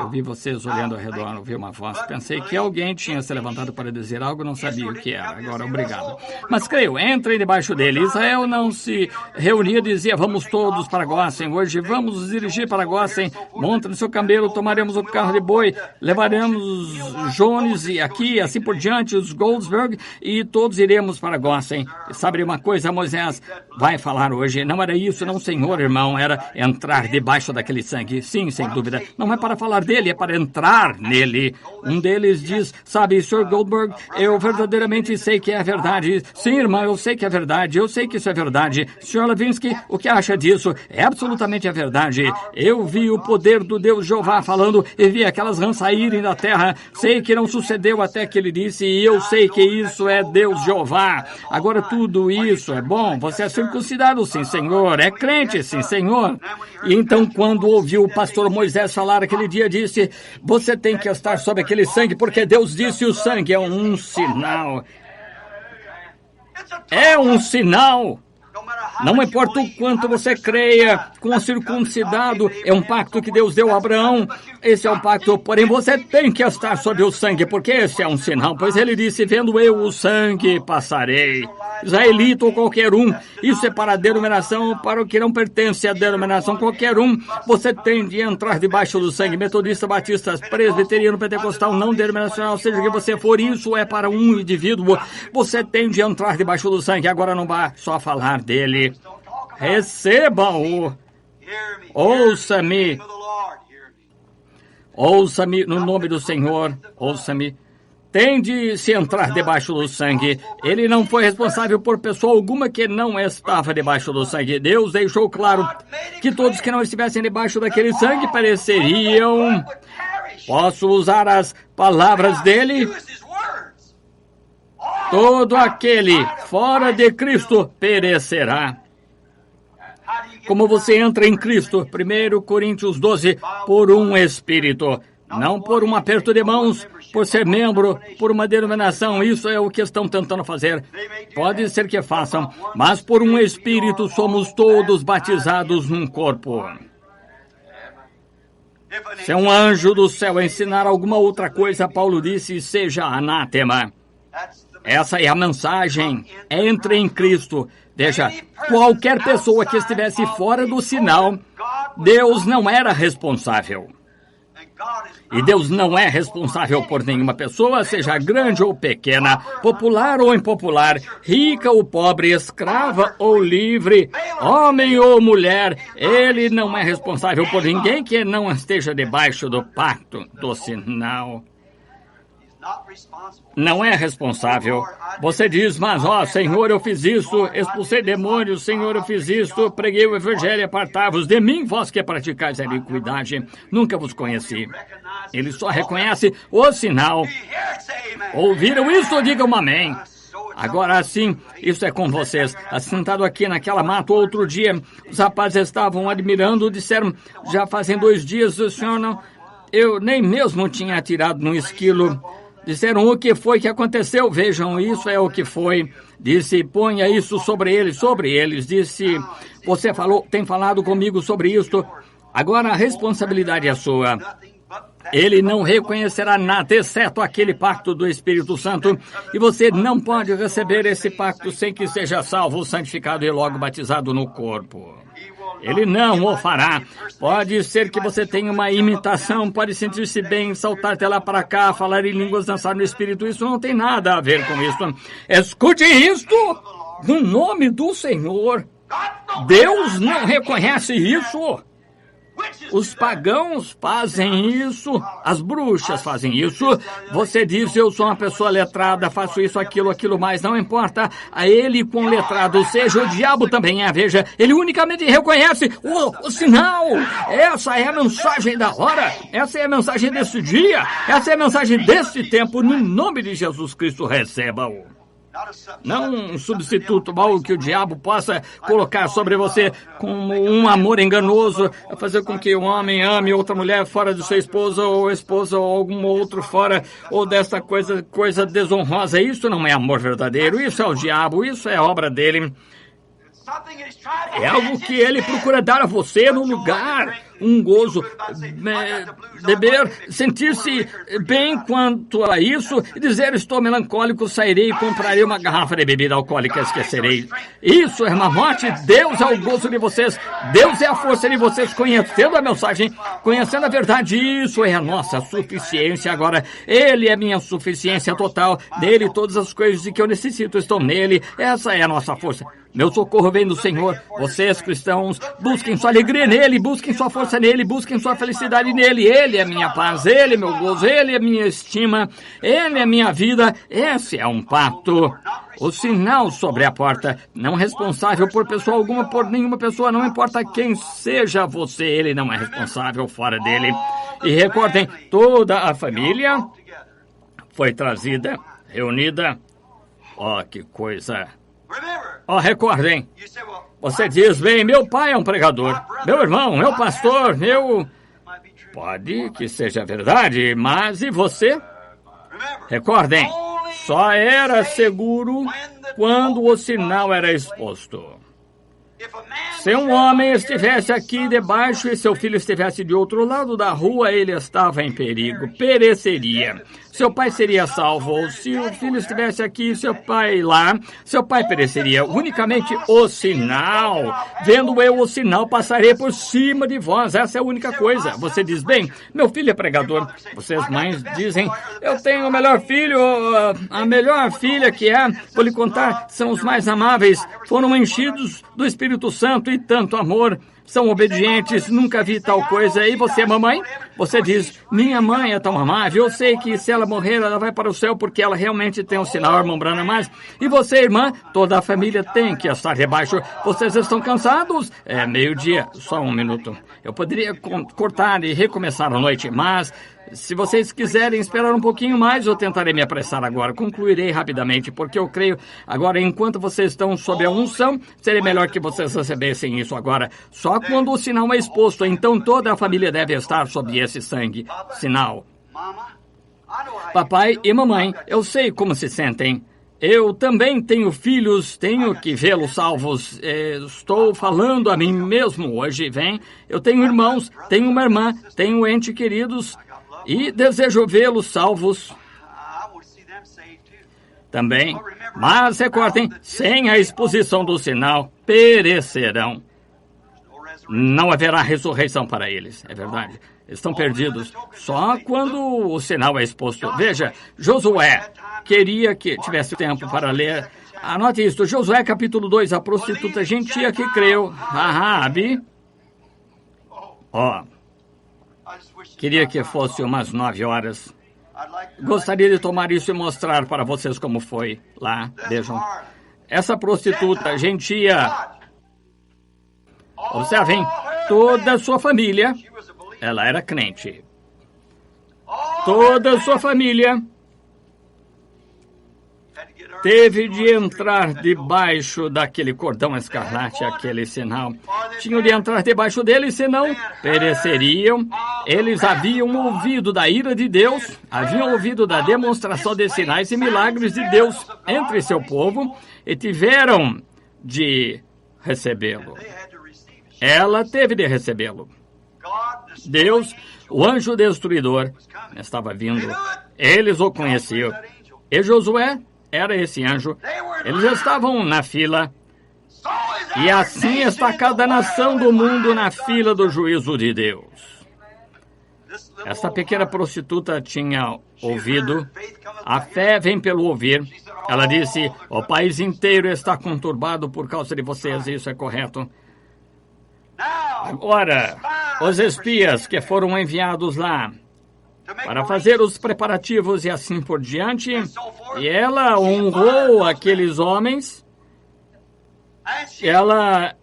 Speaker 2: Eu vi vocês olhando ao redor, ouvi uma voz. Pensei que alguém tinha se levantado para dizer algo, não sabia o que era. Agora, obrigado. Mas creio, entrem debaixo dele. Israel não se reunia e dizia, vamos todos para Gossen. Hoje vamos nos dirigir para Gossen. Monta no seu camelo, tomaremos o carro de boi, levaremos Jones e aqui, assim por diante, os Goldsberg, e todos iremos para Gossen. E sabe uma coisa, Moisés vai falar hoje? Não era isso, não, senhor, irmão. Era entrar debaixo daquele sangue. Sim, sem dúvida. Não é para falar dele, é para entrar nele. Um deles diz, sabe, Sr. Goldberg, eu verdadeiramente sei que é a verdade. Sim, irmão, eu sei que é verdade. Eu sei que isso é verdade. Sr. Levinsky, o que acha disso? É absolutamente a verdade. Eu vi o poder do Deus Jeová falando e vi aquelas rãs saírem da terra. Sei que não sucedeu até que ele disse e eu sei que isso é Deus Jeová. Agora tudo isso é bom. Você é circuncidado? Sim, senhor. É crente? Sim, senhor. E então, quando ouviu o pastor Moisés falar aquele dia, disse, você tem que estar sob aquele sangue, porque Deus disse o sangue é um sinal. É um sinal. Não importa o quanto você creia, com o circuncidado, é um pacto que Deus deu a Abraão. Esse é um pacto, porém você tem que estar sob o sangue, porque esse é um sinal. Pois ele disse, vendo eu o sangue, passarei. Israelita ou qualquer um, isso é para a denominação, para o que não pertence à denominação, qualquer um. Você tem de entrar debaixo do sangue, metodista, batista, presbiteriano, pentecostal, não denominacional, seja o que você for, isso é para um indivíduo. Você tem de entrar debaixo do sangue, agora não vá só falar dele. Recebam-o. Ouça-me. Ouça-me no nome do Senhor. Ouça-me. Tem de se entrar debaixo do sangue. Ele não foi responsável por pessoa alguma que não estava debaixo do sangue. Deus deixou claro que todos que não estivessem debaixo daquele sangue pereceriam. Posso usar as palavras dele? Todo aquele fora de Cristo perecerá. Como você entra em Cristo? 1 Coríntios 12, por um Espírito. Não por um aperto de mãos, por ser membro, por uma denominação. Isso é o que estão tentando fazer. Pode ser que façam, mas por um Espírito somos todos batizados num corpo. Se um anjo do céu ensinar alguma outra coisa, Paulo disse, seja anátema. Essa é a mensagem. Entre em Cristo. Veja, qualquer pessoa que estivesse fora do sinal, Deus não era responsável. E Deus não é responsável por nenhuma pessoa, seja grande ou pequena, popular ou impopular, rica ou pobre, escrava ou livre, homem ou mulher. Ele não é responsável por ninguém que não esteja debaixo do pacto, do sinal. Não é responsável. Você diz, mas Senhor, eu fiz isso, expulsei demônios, Senhor, eu fiz isso, preguei o evangelho, apartai-vos de mim, vós que praticais a iniquidade, nunca vos conheci. Ele só reconhece o sinal. Ouviram isso? Digam amém. Agora sim, isso é com vocês. Assentado aqui naquela mata, outro dia, os rapazes estavam admirando, disseram, já fazem 2 dias, o senhor não... Eu nem mesmo tinha atirado no esquilo. Disseram, o que foi que aconteceu? Vejam, isso é o que foi. Disse, ponha isso sobre eles. Disse, você tem falado comigo sobre isto. Agora a responsabilidade é sua. Ele não reconhecerá nada, exceto aquele pacto do Espírito Santo. E você não pode receber esse pacto sem que seja salvo, santificado e logo batizado no corpo. Ele não o fará. Pode ser que você tenha uma imitação, pode sentir-se bem, saltar até lá para cá, falar em línguas, dançar no Espírito. Isso não tem nada a ver com isso. Escute isto no nome do Senhor. Deus não reconhece isso. Os pagãos fazem isso, as bruxas fazem isso. Você diz, eu sou uma pessoa letrada, faço isso, aquilo mais, não importa. A ele com letrado, seja o diabo também é, veja, ele unicamente reconhece o sinal. Essa é a mensagem da hora, essa é a mensagem desse dia, essa é a mensagem desse tempo. No nome de Jesus Cristo, receba-o. Não um substituto mal que o diabo possa colocar sobre você como um amor enganoso, fazer com que um homem ame outra mulher fora de sua esposa ou algum outro fora, ou dessa coisa desonrosa. Isso não é amor verdadeiro, isso é o diabo, isso é obra dele. É algo que ele procura dar a você no lugar, um gozo, beber, sentir-se bem quanto a isso e dizer, estou melancólico, sairei e comprarei uma garrafa de bebida alcoólica, esquecerei. Isso é uma morte, Deus é o gozo de vocês, Deus é a força de vocês, conhecendo a mensagem, conhecendo a verdade, isso é a nossa suficiência agora. Ele é minha suficiência total, nele todas as coisas de que eu necessito estão nele, essa é a nossa força. Meu socorro vem do Senhor. Vocês, cristãos, busquem sua alegria nele, busquem sua força nele, busquem sua felicidade nele. Ele é minha paz, ele é meu gozo, ele é minha estima, ele é minha vida. Esse é um pacto. O sinal sobre a porta, não responsável por pessoa alguma, por nenhuma pessoa, não importa quem seja você, ele não é responsável fora dele. E recordem, toda a família foi trazida, reunida. Oh, que coisa... Oh, recordem, você diz, bem, meu pai é um pregador, meu irmão é um pastor, Pode que seja verdade, mas e você? Recordem, só era seguro quando o sinal era exposto. Se um homem estivesse aqui debaixo e seu filho estivesse de outro lado da rua, ele estava em perigo, pereceria. Seu pai seria salvo. Se o filho estivesse aqui, seu pai lá, seu pai pereceria. Unicamente o sinal. Vendo eu o sinal, passarei por cima de vós. Essa é a única coisa. Você diz, bem, meu filho é pregador. Vocês mães dizem, eu tenho o melhor filho, a melhor filha que é. Vou lhe contar, são os mais amáveis. Foram enchidos do Espírito Santo e tanto amor. São obedientes, nunca vi tal coisa. E você, mamãe? Você diz, minha mãe é tão amável, eu sei que se ela morrer, ela vai para o céu porque ela realmente tem um sinal, irmão Branham, mas... E você, irmã? Toda a família tem que estar debaixo. Vocês estão cansados? É meio-dia, só um minuto. Eu poderia cortar e recomeçar a noite, mas... Se vocês quiserem esperar um pouquinho mais, eu tentarei me apressar agora. Concluirei rapidamente, porque eu creio, agora, enquanto vocês estão sob a unção, seria melhor que vocês recebessem isso agora. Só quando o sinal é exposto, então toda a família deve estar sob esse sangue. Sinal. Papai e mamãe, eu sei como se sentem. Eu também tenho filhos, tenho que vê-los salvos. Estou falando a mim mesmo hoje, vem. Eu tenho irmãos, tenho uma irmã, tenho entes queridos... E desejo vê-los salvos também. Mas recordem, sem a exposição do sinal, perecerão. Não haverá ressurreição para eles, é verdade. Estão perdidos só quando o sinal é exposto. Veja, Josué, queria que tivesse tempo para ler. Anote isto, Josué capítulo 2, a prostituta gentia que creu, Raabe. Queria que fosse umas 9 horas. Gostaria de tomar isso e mostrar para vocês como foi lá. Vejam. Essa prostituta gentia. Observem, toda a sua família, ela era crente. Toda a sua família teve de entrar debaixo daquele cordão escarlate, aquele sinal. Tinham de entrar debaixo dele, senão pereceriam. Eles haviam ouvido da ira de Deus, haviam ouvido da demonstração de sinais e milagres de Deus entre seu povo e tiveram de recebê-lo. Ela teve de recebê-lo. Deus, o anjo destruidor, estava vindo. Eles o conheciam. E Josué era esse anjo. Eles estavam na fila. E assim está cada nação do mundo na fila do juízo de Deus. Esta pequena prostituta tinha ouvido. A fé vem pelo ouvir. Ela disse, o país inteiro está conturbado por causa de vocês. Isso é correto. Agora, os espias que foram enviados lá para fazer os preparativos e assim por diante, e ela honrou aqueles homens, ela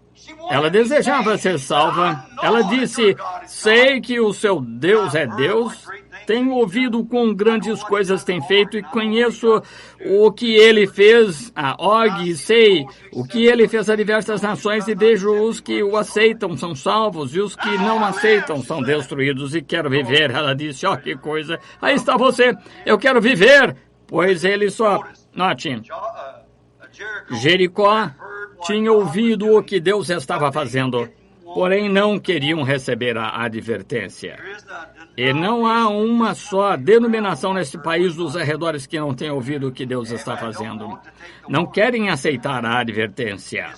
Speaker 2: desejava ser salva. Ela disse, sei que o seu Deus é Deus, tenho ouvido quão grandes coisas tem feito e conheço o que ele fez a Og, sei o que ele fez a diversas nações e vejo os que o aceitam são salvos e os que não aceitam são destruídos e quero viver. Ela disse, ó, que coisa, aí está você, eu quero viver, pois ele só... Note, Jericó tinha ouvido o que Deus estava fazendo, porém não queriam receber a advertência. E não há uma só denominação nesse país dos arredores que não tenha ouvido o que Deus está fazendo. Não querem aceitar a advertência.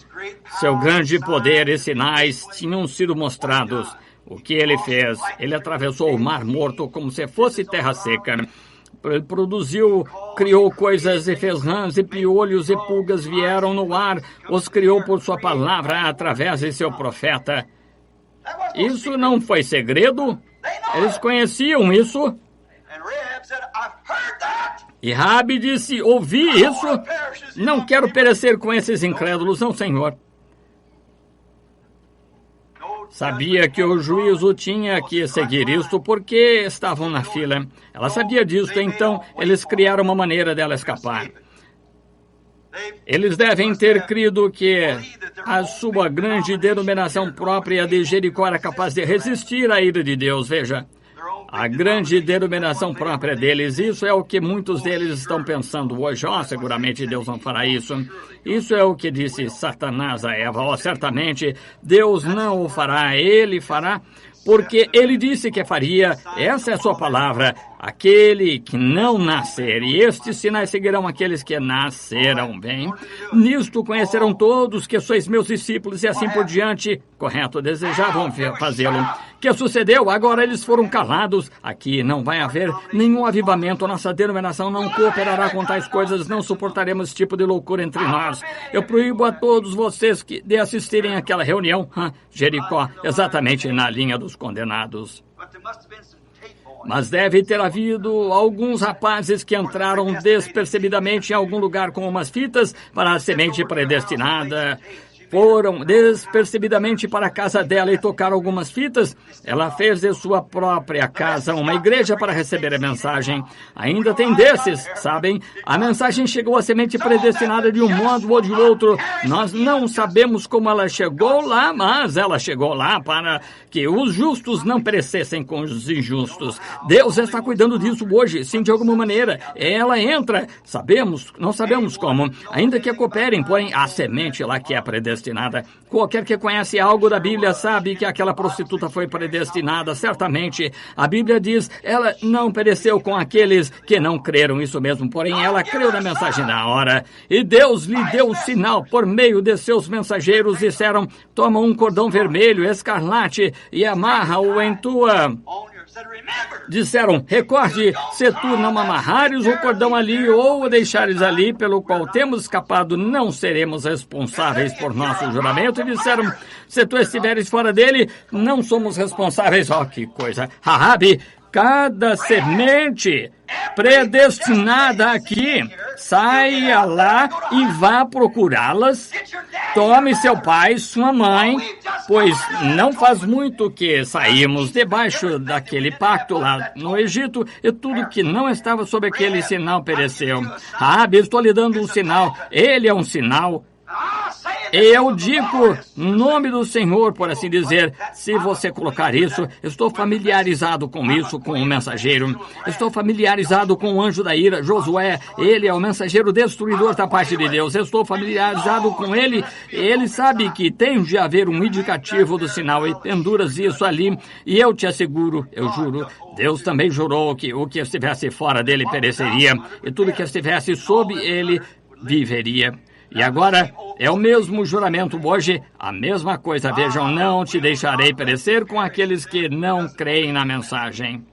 Speaker 2: Seu grande poder e sinais tinham sido mostrados. O que ele fez? Ele atravessou o Mar Morto como se fosse terra seca. Ele produziu, criou coisas e fez rãs e piolhos e pulgas vieram no ar. Os criou por sua palavra através de seu profeta. Isso não foi segredo? Eles conheciam isso. E Raabe disse, ouvi isso. Não quero perecer com esses incrédulos, não, Senhor. Sabia que o juízo tinha que seguir isto porque estavam na fila. Ela sabia disso, então eles criaram uma maneira dela escapar. Eles devem ter crido que a sua grande denominação própria de Jericó era capaz de resistir à ira de Deus. Veja, a grande denominação própria deles, isso é o que muitos deles estão pensando hoje. Seguramente Deus não fará isso. Isso é o que disse Satanás a Eva. Certamente Deus não o fará, ele fará, porque ele disse que faria. Essa é a sua palavra. Aquele que não nascer, e estes sinais seguirão aqueles que nasceram, bem? Nisto conhecerão todos que sois meus discípulos e assim por diante. Correto, desejavam fazê-lo. Que sucedeu? Agora eles foram calados. Aqui não vai haver nenhum avivamento. Nossa denominação não cooperará com tais coisas. Não suportaremos esse tipo de loucura entre nós. Eu proíbo a todos vocês de assistirem àquela reunião. Jericó, exatamente na linha dos condenados. Mas deve ter havido alguns rapazes que entraram despercebidamente em algum lugar com umas fitas para a semente predestinada. Foram despercebidamente para a casa dela e tocaram algumas fitas. Ela fez de sua própria casa uma igreja para receber a mensagem. Ainda tem desses, sabem? A mensagem chegou à semente predestinada de um modo ou de outro. Nós não sabemos como ela chegou lá, mas ela chegou lá para que os justos não perecessem com os injustos. Deus está cuidando disso hoje, sim, de alguma maneira. Ela entra, sabemos, não sabemos como, ainda que cooperem, porém a semente lá que é predestinada. Qualquer que conhece algo da Bíblia sabe que aquela prostituta foi predestinada, certamente. A Bíblia diz, ela não pereceu com aqueles que não creram, isso mesmo, porém ela creu na mensagem da hora. E Deus lhe deu o sinal por meio de seus mensageiros, disseram, toma um cordão vermelho, escarlate, e amarra-o em tua... Disseram, recorde, se tu não amarrares o cordão ali ou o deixares ali, pelo qual temos escapado, não seremos responsáveis por nosso juramento. E disseram, se tu estiveres fora dele, não somos responsáveis. Oh, que coisa. Raabe, cada semente predestinada aqui, saia lá e vá procurá-las. Tome seu pai, sua mãe, Pois não faz muito que saímos debaixo daquele pacto lá no Egito e tudo que não estava sob aquele sinal pereceu. Raabe, estou lhe dando um sinal. Ele é um sinal. Eu digo no nome do Senhor, por assim dizer, se você colocar isso, estou familiarizado com isso, com o mensageiro. Estou familiarizado com o anjo da ira, Josué. Ele é o mensageiro destruidor da parte de Deus. Estou familiarizado com ele. Ele sabe que tem de haver um indicativo do sinal e penduras isso ali. E eu te asseguro, eu juro, Deus também jurou que o que estivesse fora dele pereceria e tudo que estivesse sob ele viveria. E agora é o mesmo juramento hoje, a mesma coisa. Vejam, não te deixarei perecer com aqueles que não creem na mensagem.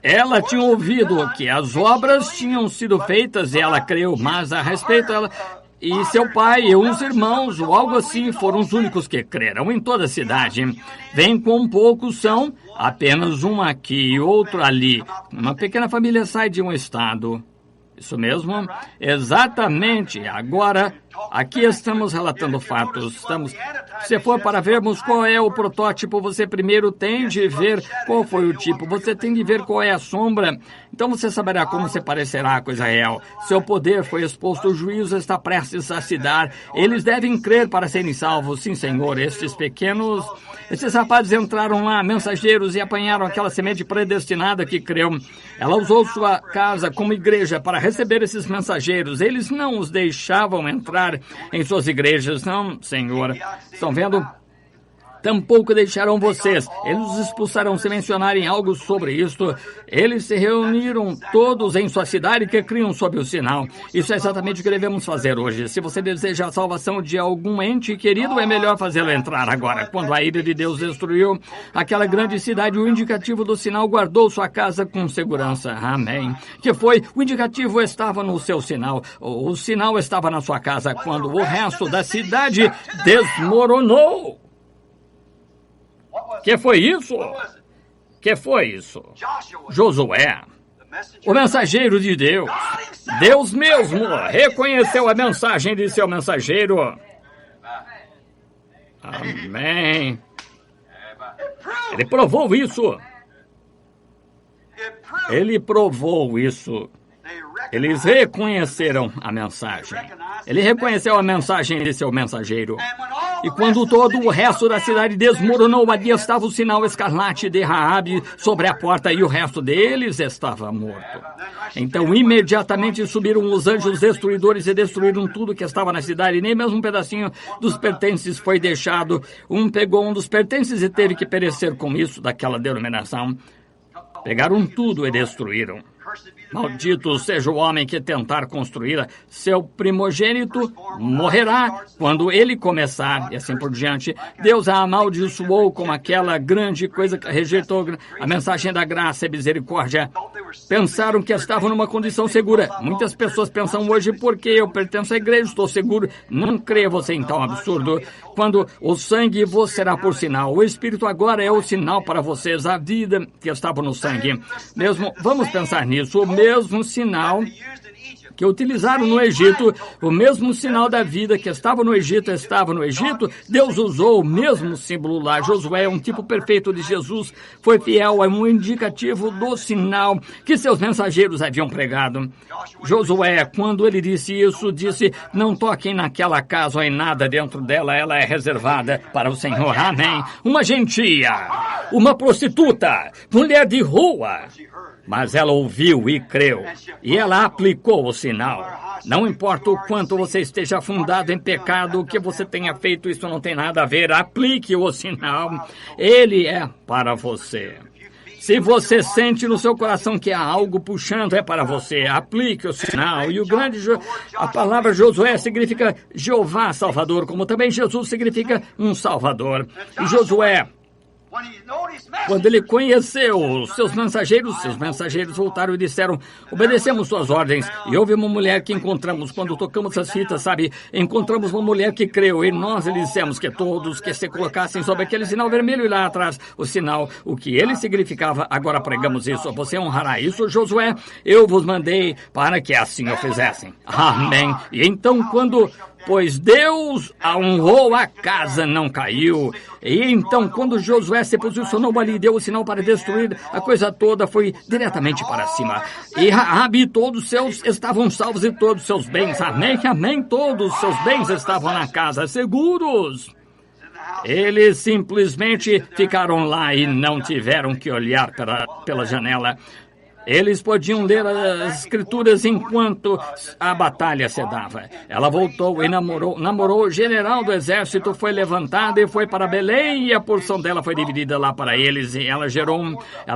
Speaker 2: Ela tinha ouvido que as obras tinham sido feitas e ela creu, mas a respeito ela e seu pai e uns irmãos ou algo assim foram os únicos que creram em toda a cidade. Vem com poucos são, apenas um aqui e outro ali. Uma pequena família sai de um estado. Isso mesmo, exatamente. Agora, aqui estamos relatando fatos. Se for para vermos qual é o protótipo, você primeiro tem de ver qual foi o tipo. Você tem de ver qual é a sombra. Então você saberá como se parecerá a coisa real. Seu poder foi exposto, o juízo está prestes a se dar. Eles devem crer para serem salvos. Sim, Senhor, esses rapazes entraram lá, mensageiros, e apanharam aquela semente predestinada que creu. Ela usou sua casa como igreja para receber esses mensageiros. Eles não os deixavam entrar em suas igrejas. Não, Senhor. Estão vendo? Tampouco deixarão vocês. Eles os expulsarão se mencionarem algo sobre isto. Eles se reuniram todos em sua cidade que criam sob o sinal. Isso é exatamente o que devemos fazer hoje. Se você deseja a salvação de algum ente querido, é melhor fazê-lo entrar agora. Quando a ira de Deus destruiu aquela grande cidade, o indicativo do sinal guardou sua casa com segurança. Amém. Que foi? O indicativo estava no seu sinal. O sinal estava na sua casa quando o resto da cidade desmoronou. Que foi isso? Que foi isso? Josué, o mensageiro de Deus. Deus mesmo reconheceu a mensagem de seu mensageiro. Amém. Ele provou isso. Ele provou isso. Eles reconheceram a mensagem. Ele reconheceu a mensagem de seu mensageiro. E quando todo o resto da cidade desmoronou, ali estava o sinal escarlate de Raabe sobre a porta e o resto deles estava morto. Então, imediatamente subiram os anjos destruidores e destruíram tudo que estava na cidade. Nem mesmo um pedacinho dos pertences foi deixado. Um pegou um dos pertences e teve que perecer com isso daquela denominação. Pegaram tudo e destruíram. Maldito seja o homem que tentar construir. Seu primogênito morrerá quando ele começar, e assim por diante. Deus a amaldiçoou com aquela grande coisa que rejeitou a mensagem da graça e misericórdia. Pensaram que estavam numa condição segura. Muitas pessoas pensam hoje, porque eu pertenço à igreja, estou seguro. Não creia você em tal absurdo. Quando o sangue vos será por sinal. O Espírito agora é o sinal para vocês, a vida que estava no sangue. Mesmo, vamos pensar nisso, o mesmo sinal que utilizaram no Egito, o mesmo sinal da vida que estava no Egito, Deus usou o mesmo símbolo lá. Josué é um tipo perfeito de Jesus, foi fiel a um indicativo do sinal que seus mensageiros haviam pregado. Josué, quando ele disse isso, disse, não toquem naquela casa ou em nada dentro dela, ela é reservada para o Senhor. Amém. Uma gentia, uma prostituta, mulher de rua. Mas ela ouviu e creu, e ela aplicou o sinal. Não importa o quanto você esteja afundado em pecado, o que você tenha feito, isso não tem nada a ver. Aplique o sinal. Ele é para você. Se você sente no seu coração que há algo puxando, é para você. Aplique o sinal. E a palavra Josué significa Jeová Salvador, como também Jesus significa um Salvador. E Josué, quando ele conheceu os seus mensageiros voltaram e disseram, obedecemos suas ordens. E houve uma mulher que encontramos, quando tocamos as fitas, sabe? Encontramos uma mulher que creu, e nós lhe dissemos que todos que se colocassem sobre aquele sinal vermelho e lá atrás, o sinal, o que ele significava, agora pregamos isso. Você honrará isso, Josué? Eu vos mandei para que assim o fizessem. Amém. E então, quando pois Deus a honrou, a casa não caiu. E então, quando Josué se posicionou ali, deu o sinal para destruir, a coisa toda foi diretamente para cima. E Raabe e todos os seus estavam salvos e todos os seus bens, amém, amém, todos os seus bens estavam na casa, seguros. Eles simplesmente ficaram lá e não tiveram que olhar pela janela. Eles podiam ler as escrituras enquanto a batalha se dava. Ela voltou e namorou o general do exército, foi levantada e foi para Belém, e a porção dela foi dividida lá para eles. E ela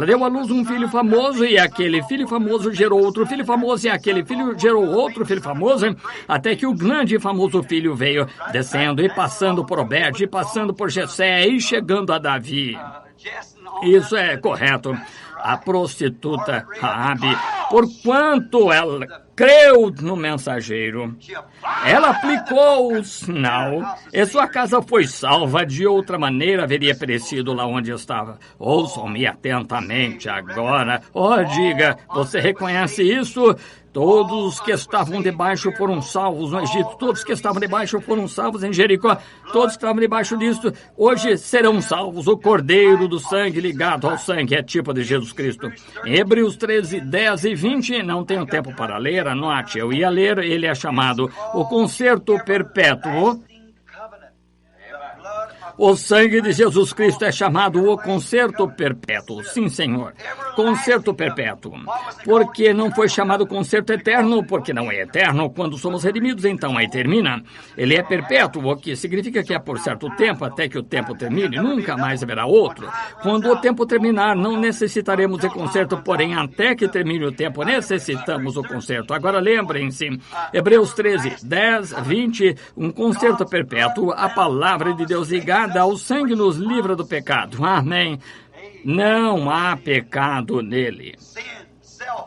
Speaker 2: deu à luz um filho famoso, e aquele filho famoso gerou outro filho famoso, e aquele filho gerou outro filho famoso, até que o grande e famoso filho veio descendo e passando por Obed, e passando por Jessé e chegando a Davi. Isso é correto. A prostituta Raabe, porquanto ela creu no mensageiro, ela aplicou o sinal e sua casa foi salva. De outra maneira haveria perecido lá onde estava. Ouçam-me atentamente agora. Diga, você reconhece isso? Todos que estavam debaixo foram salvos no Egito, todos que estavam debaixo foram salvos em Jericó, todos que estavam debaixo disto, hoje serão salvos. O cordeiro do sangue ligado ao sangue é tipo de Jesus Cristo. Em Hebreus 13, 10 e 20, não tenho tempo para ler, anote, eu ia ler, ele é chamado o concerto perpétuo. O sangue de Jesus Cristo é chamado o concerto perpétuo. Sim, Senhor. Concerto perpétuo. Porque não foi chamado concerto eterno, porque não é eterno. Quando somos redimidos, então aí termina. Ele é perpétuo, o que significa que é por certo tempo, até que o tempo termine, nunca mais haverá outro. Quando o tempo terminar, não necessitaremos de concerto, porém, até que termine o tempo, necessitamos o concerto. Agora lembrem-se, Hebreus 13, 10, 20, um concerto perpétuo, a palavra de Deus ligada ao sangue nos livra do pecado. Amém. Não há pecado nele.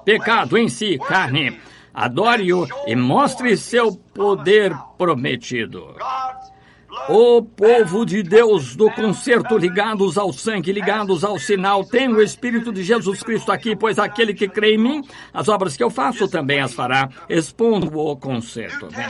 Speaker 2: Pecado em si, carne. Adore-o e mostre seu poder prometido. O povo de Deus do concerto, ligados ao sangue, ligados ao sinal, tem o Espírito de Jesus Cristo aqui, pois aquele que crê em mim, as obras que eu faço também as fará, expondo o concerto. Bem,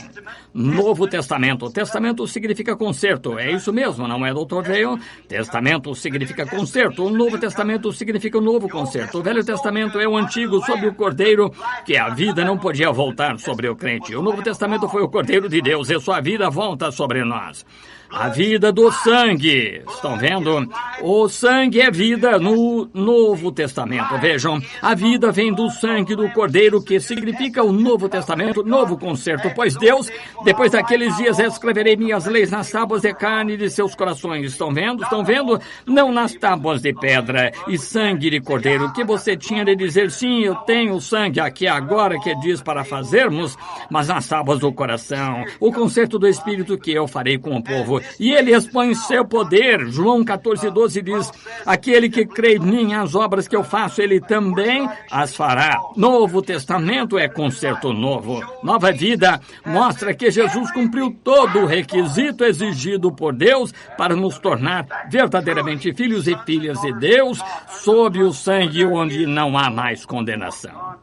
Speaker 2: Novo Testamento. Testamento significa concerto, é isso mesmo, não é, Dr. Veio? Testamento significa concerto, o Novo Testamento significa o novo concerto. O Velho Testamento é o antigo sobre o Cordeiro, que a vida não podia voltar sobre o crente. O Novo Testamento foi o Cordeiro de Deus e sua vida volta sobre nós. A vida do sangue, estão vendo? O sangue é vida no Novo Testamento. Vejam, a vida vem do sangue do Cordeiro, que significa o Novo Testamento, novo concerto. Pois Deus, depois daqueles dias, escreverei minhas leis nas tábuas de carne de seus corações. Estão vendo? Estão vendo? Não nas tábuas de pedra e sangue de Cordeiro. O que você tinha de dizer, sim, eu tenho sangue aqui agora, que diz para fazermos, mas nas tábuas do coração. O concerto do Espírito que eu farei com o povo. E ele expõe seu poder. João 14, 12 diz, aquele que crê em mim, as obras que eu faço, ele também as fará. Novo Testamento é concerto novo. Nova vida mostra que Jesus cumpriu todo o requisito exigido por Deus para nos tornar verdadeiramente filhos e filhas de Deus, sob o sangue onde não há mais condenação.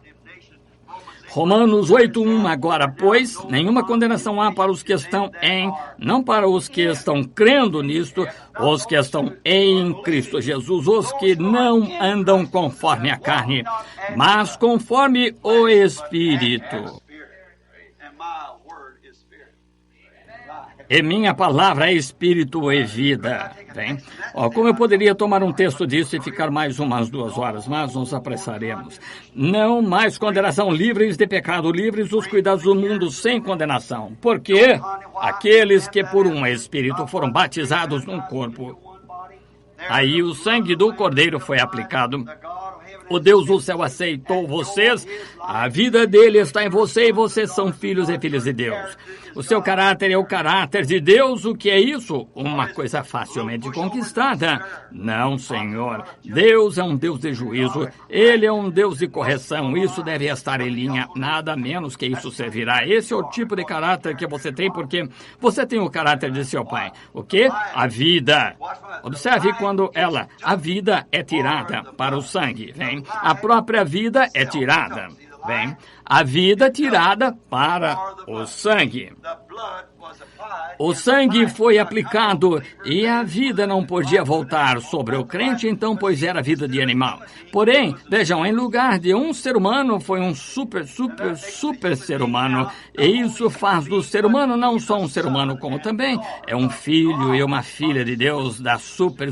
Speaker 2: Romanos 8:1, agora, pois, nenhuma condenação há para os que estão não para os que estão crendo nisto, os que estão em Cristo Jesus, os que não andam conforme a carne, mas conforme o Espírito. E minha palavra é espírito e vida. Bem, como eu poderia tomar um texto disso e ficar mais umas 2 horas, mas nos apressaremos. Não mais condenação, livres de pecado, livres dos cuidados do mundo, sem condenação. Porque aqueles que por um espírito foram batizados num corpo, aí o sangue do Cordeiro foi aplicado. O Deus do céu aceitou vocês, a vida dele está em você e vocês são filhos e filhas de Deus. O seu caráter é o caráter de Deus. O que é isso? Uma coisa facilmente conquistada? Não, Senhor. Deus é um Deus de juízo. Ele é um Deus de correção. Isso deve estar em linha. Nada menos que isso servirá. Esse é o tipo de caráter que você tem, porque você tem o caráter de seu pai. O quê? A vida. Observe quando a vida é tirada para o sangue. Vem. A própria vida é tirada. Bem, a vida tirada para o sangue. O sangue foi aplicado e a vida não podia voltar sobre o crente, então, pois era vida de animal. Porém, vejam, em lugar de um ser humano, foi um super ser humano. E isso faz do ser humano não só um ser humano, como também é um filho e uma filha de Deus da super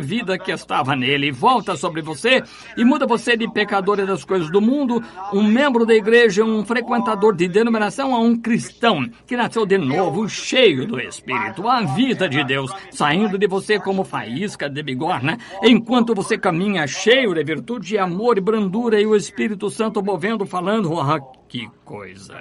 Speaker 2: vida que estava nele. Volta sobre você e muda você de pecador e das coisas do mundo, um membro da igreja, um frequentador de denominação, a um cristão que nasceu de novo, cheio do Espírito, a vida de Deus saindo de você como faísca de bigorna, enquanto você caminha cheio de virtude, amor e brandura e o Espírito Santo movendo, falando, que coisa.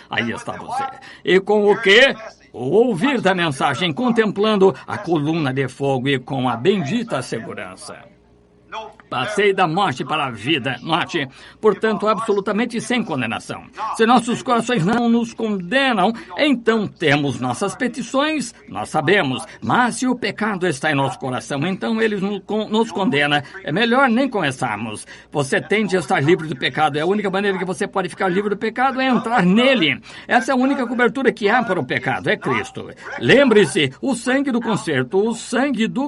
Speaker 2: Aí está você. E com o quê? O ouvir da mensagem, contemplando a coluna de fogo e com a bendita segurança. Passei da morte para a vida, note, portanto, absolutamente sem condenação. Se nossos corações não nos condenam, então temos nossas petições, nós sabemos. Mas se o pecado está em nosso coração, então ele nos condena. É melhor nem começarmos. Você tem de estar livre do pecado. É a única maneira que você pode ficar livre do pecado é entrar nele. Essa é a única cobertura que há para o pecado, é Cristo. Lembre-se, o sangue do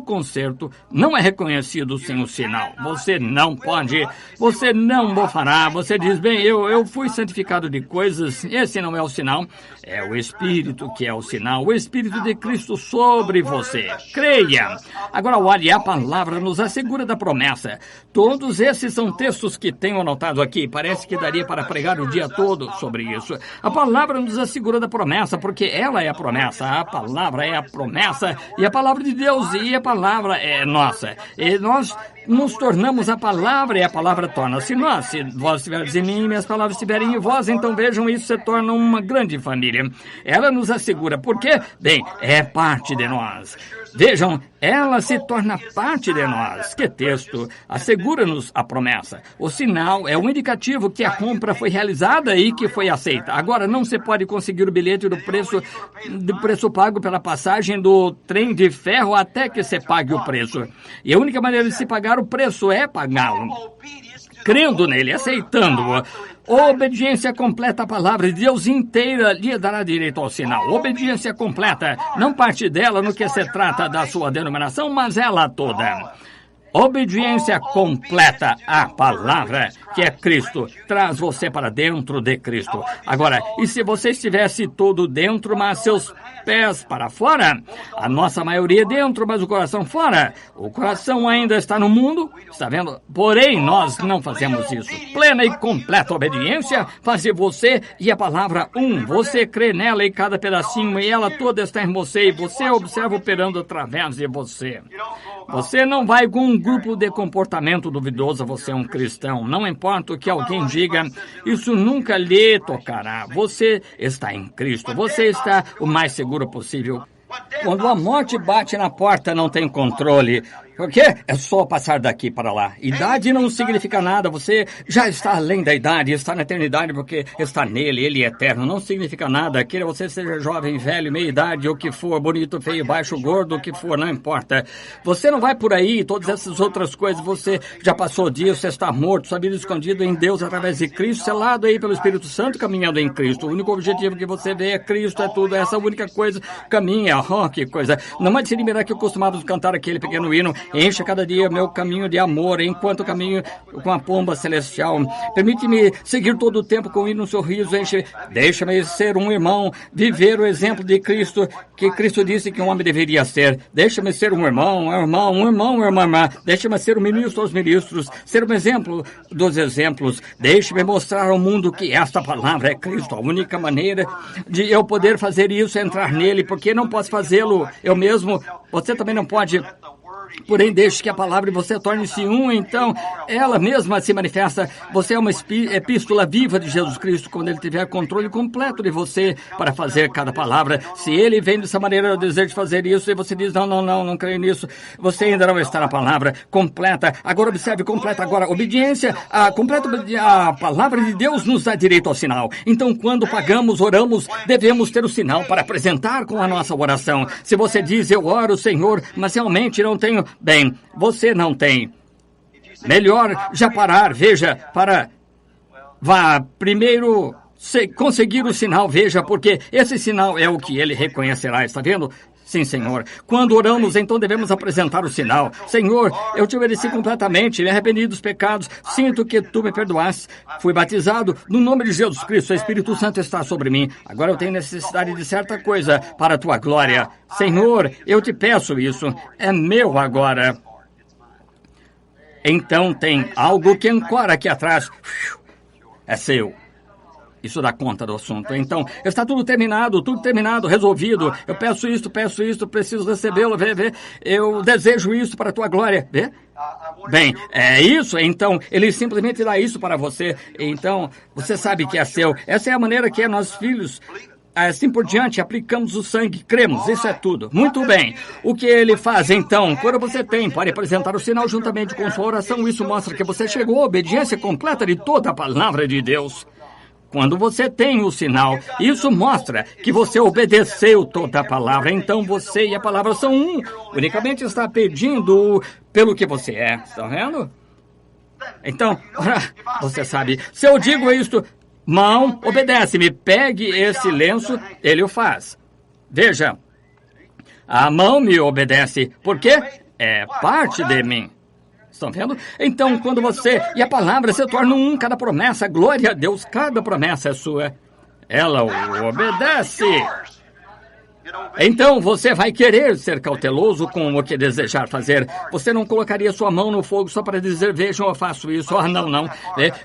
Speaker 2: concerto não é reconhecido sem o sinal. Você não pode, você não o fará. Você diz, bem, eu fui santificado de coisas, esse não é o sinal. É o Espírito que é o sinal, o Espírito de Cristo sobre você. Creia. Agora, olhe, a palavra nos assegura da promessa. Todos esses são textos que tenho anotado aqui. Parece que daria para pregar o dia todo sobre isso. A palavra nos assegura da promessa, porque ela é a promessa. A palavra é a promessa, e a palavra de Deus, e a palavra é nossa. E nós nos tornamos a palavra, e a palavra torna-se nós. Se vós estiveres em mim e minhas palavras estiverem em vós, então vejam, isso se torna uma grande família. Ela nos assegura, porque, bem, é parte de nós. Vejam, ela se torna parte de nós. Que texto! Assegura-nos a promessa. O sinal é um indicativo que a compra foi realizada e que foi aceita. Agora, não se pode conseguir o bilhete do preço pago pela passagem do trem de ferro até que se pague o preço. E a única maneira de se pagar o preço é pagá-lo. Crendo nele, aceitando-o. Obediência completa à palavra de Deus inteira lhe dará direito ao sinal. Obediência completa, não parte dela no que se trata da sua denominação, mas ela toda. Obediência completa à palavra, que é Cristo, traz você para dentro de Cristo. Agora, e se você estivesse todo dentro, mas seus pés para fora? A nossa maioria dentro, mas o coração fora. O coração ainda está no mundo, está vendo? Porém, nós não fazemos isso. Plena e completa obediência faz de você e a palavra um. Você crê nela em cada pedacinho e ela toda está em você e você observa operando através de você. Você não vai com um grupo de comportamento duvidoso, você é um cristão. Não importa o que alguém diga, isso nunca lhe tocará. Você está em Cristo, você está o mais seguro possível. Quando a morte bate na porta, não tem controle. Por quê? É só passar daqui para lá. Idade não significa nada. Você já está além da idade, está na eternidade porque está nele, ele é eterno. Não significa nada. Queira você seja jovem, velho, meia idade, o que for, bonito, feio, baixo, gordo, o que for, não importa. Você não vai por aí, todas essas outras coisas, você já passou disso, você está morto, sua vida escondida em Deus através de Cristo, selado aí pelo Espírito Santo, caminhando em Cristo. O único objetivo que você vê é Cristo, é tudo, essa única coisa, caminha, que coisa. Não é de se lembrar que eu costumava cantar aquele pequeno hino, encha cada dia meu caminho de amor, enquanto caminho com a pomba celestial. Permite-me seguir todo o tempo com o hino, um sorriso, deixa-me ser um irmão, viver o exemplo de Cristo, que Cristo disse que um homem deveria ser. Deixa-me ser um irmão, irmã. Deixa-me ser um ministro aos ministros, ser um exemplo dos exemplos. Deixe-me mostrar ao mundo que esta palavra é Cristo. A única maneira de eu poder fazer isso é entrar nele, porque não posso fazê-lo eu mesmo. Você também não pode. Porém, deixe que a palavra de você torne-se um, então ela mesma se manifesta. Você é uma epístola viva de Jesus Cristo, quando ele tiver controle completo de você para fazer cada palavra. Se ele vem dessa maneira, eu desejo fazer isso, e você diz, não creio nisso, você ainda não está na palavra completa. Agora observe, completa agora. Obediência, a palavra de Deus nos dá direito ao sinal. Então, quando pagamos, oramos, devemos ter o sinal para apresentar com a nossa oração. Se você diz, eu oro, Senhor, mas realmente não tenho, bem, você não tem. Melhor já parar, veja, vá primeiro conseguir o sinal, veja, porque esse sinal é o que ele reconhecerá, está vendo? Sim, Senhor. Quando oramos, então devemos apresentar o sinal. Senhor, eu te obedeci completamente, me arrependi dos pecados, sinto que tu me perdoaste. Fui batizado no nome de Jesus Cristo, o Espírito Santo está sobre mim. Agora eu tenho necessidade de certa coisa para a tua glória. Senhor, eu te peço isso, é meu agora. Então tem algo que ancora aqui atrás. É seu. Isso dá conta do assunto. Então, está tudo terminado, resolvido. Eu peço isto, preciso recebê-lo, vê. Eu desejo isso para a tua glória, vê? Bem, é isso, então, ele simplesmente dá isso para você. Então, você sabe que é seu. Essa é a maneira que nós, filhos, assim por diante, aplicamos o sangue, cremos, isso é tudo. Muito bem. O que ele faz, então? Quando você pode apresentar o sinal juntamente com sua oração, isso mostra que você chegou à obediência completa de toda a palavra de Deus. Quando você tem o sinal, isso mostra que você obedeceu toda a palavra. Então você e a palavra são um. Unicamente está pedindo pelo que você é. Está vendo? Então, você sabe, se eu digo isto, mão, obedece-me. Pegue esse lenço, ele o faz. Veja, a mão me obedece, porque é parte de mim. Estão vendo? Então, quando você e a palavra se tornam um, cada promessa, glória a Deus, cada promessa é sua. Ela o obedece. Então, você vai querer ser cauteloso com o que desejar fazer. Você não colocaria sua mão no fogo só para dizer, vejam, eu faço isso. Ah, não.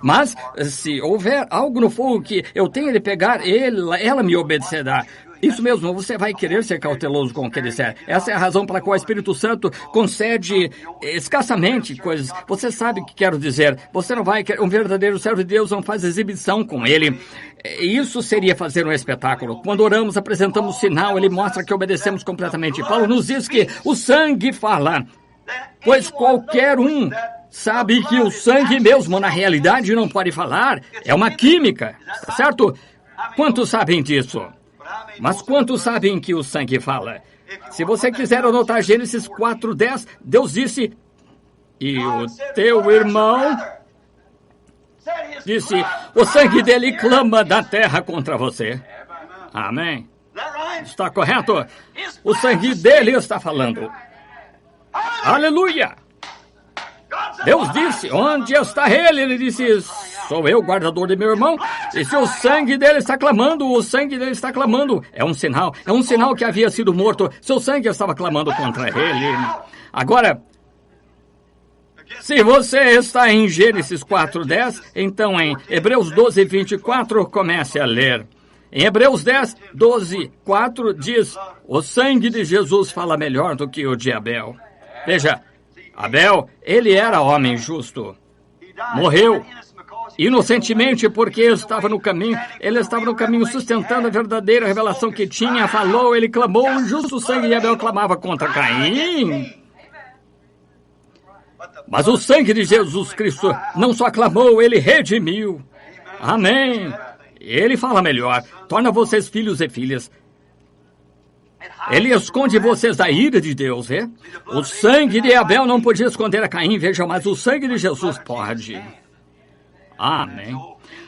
Speaker 2: Mas, se houver algo no fogo que eu tenha de pegar, ela me obedecerá. Isso mesmo, você vai querer ser cauteloso com o que disser. Essa é a razão pela qual o Espírito Santo concede escassamente coisas. Você sabe o que quero dizer. Você não vai querer... Um verdadeiro servo de Deus não faz exibição com ele. Isso seria fazer um espetáculo. Quando oramos, apresentamos sinal, ele mostra que obedecemos completamente. Paulo nos diz que o sangue fala, pois qualquer um sabe que o sangue mesmo, na realidade, não pode falar. É uma química, certo? Quantos sabem disso? Mas quantos sabem que o sangue fala? Se você quiser anotar Gênesis 4:10, Deus disse, e o teu irmão disse, o sangue dele clama da terra contra você. Amém? Está correto? O sangue dele está falando. Aleluia! Deus disse, onde está ele? Ele disse, sou eu, guardador de meu irmão. E se o sangue dele está clamando, o sangue dele está clamando. É um sinal que havia sido morto. Seu sangue estava clamando contra ele. Agora, se você está em Gênesis 4:10, então em Hebreus 12:24, comece a ler. Em Hebreus 10:12:4 diz, o sangue de Jesus fala melhor do que o de Abel. Veja, Abel, ele era homem justo. Morreu inocentemente porque estava no caminho. Ele estava no caminho sustentando a verdadeira revelação que tinha. Falou, ele clamou o justo sangue e Abel clamava contra Caim. Mas o sangue de Jesus Cristo não só clamou, ele redimiu. Amém. Ele fala melhor. Torna vocês filhos e filhas. Ele esconde vocês da ira de Deus, é? O sangue de Abel não podia esconder a Caim, veja, mas o sangue de Jesus pode. Amém.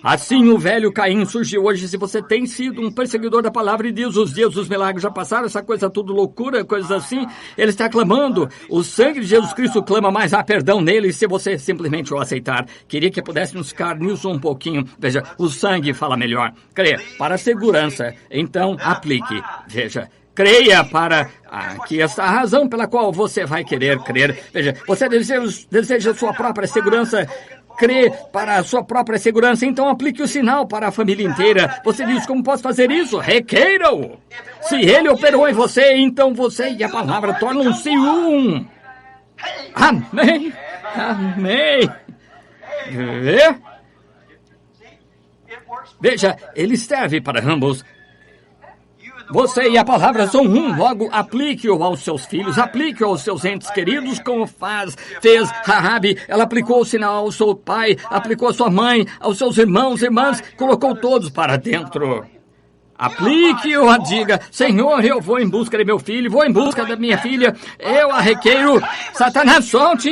Speaker 2: Assim o velho Caim surgiu hoje. Se você tem sido um perseguidor da palavra de Deus, os dias dos milagres já passaram, essa coisa tudo loucura, coisas assim, ele está clamando. O sangue de Jesus Cristo clama, mas há perdão nele se você simplesmente o aceitar. Queria que pudéssemos ficar nisso um pouquinho. Veja, o sangue fala melhor. Crê, para a segurança, então aplique. Veja, creia para que esta é a razão pela qual você vai querer crer. Veja, você deseja a sua própria segurança, crê para a sua própria segurança, então aplique o sinal para a família inteira. Você diz, como posso fazer isso? Requeira-o. Se ele operou em você, então você e a palavra tornam-se um. Amém. Amém. Veja, ele serve para ambos. Você e a palavra são um, logo aplique-o aos seus filhos, aplique-o aos seus entes queridos, como fez Raabe. Ela aplicou o sinal ao seu pai, aplicou a sua mãe, aos seus irmãos e irmãs, colocou todos para dentro. Aplique-o, diga, Senhor, eu vou em busca de meu filho, vou em busca da minha filha, eu a requeiro, Satanás solte,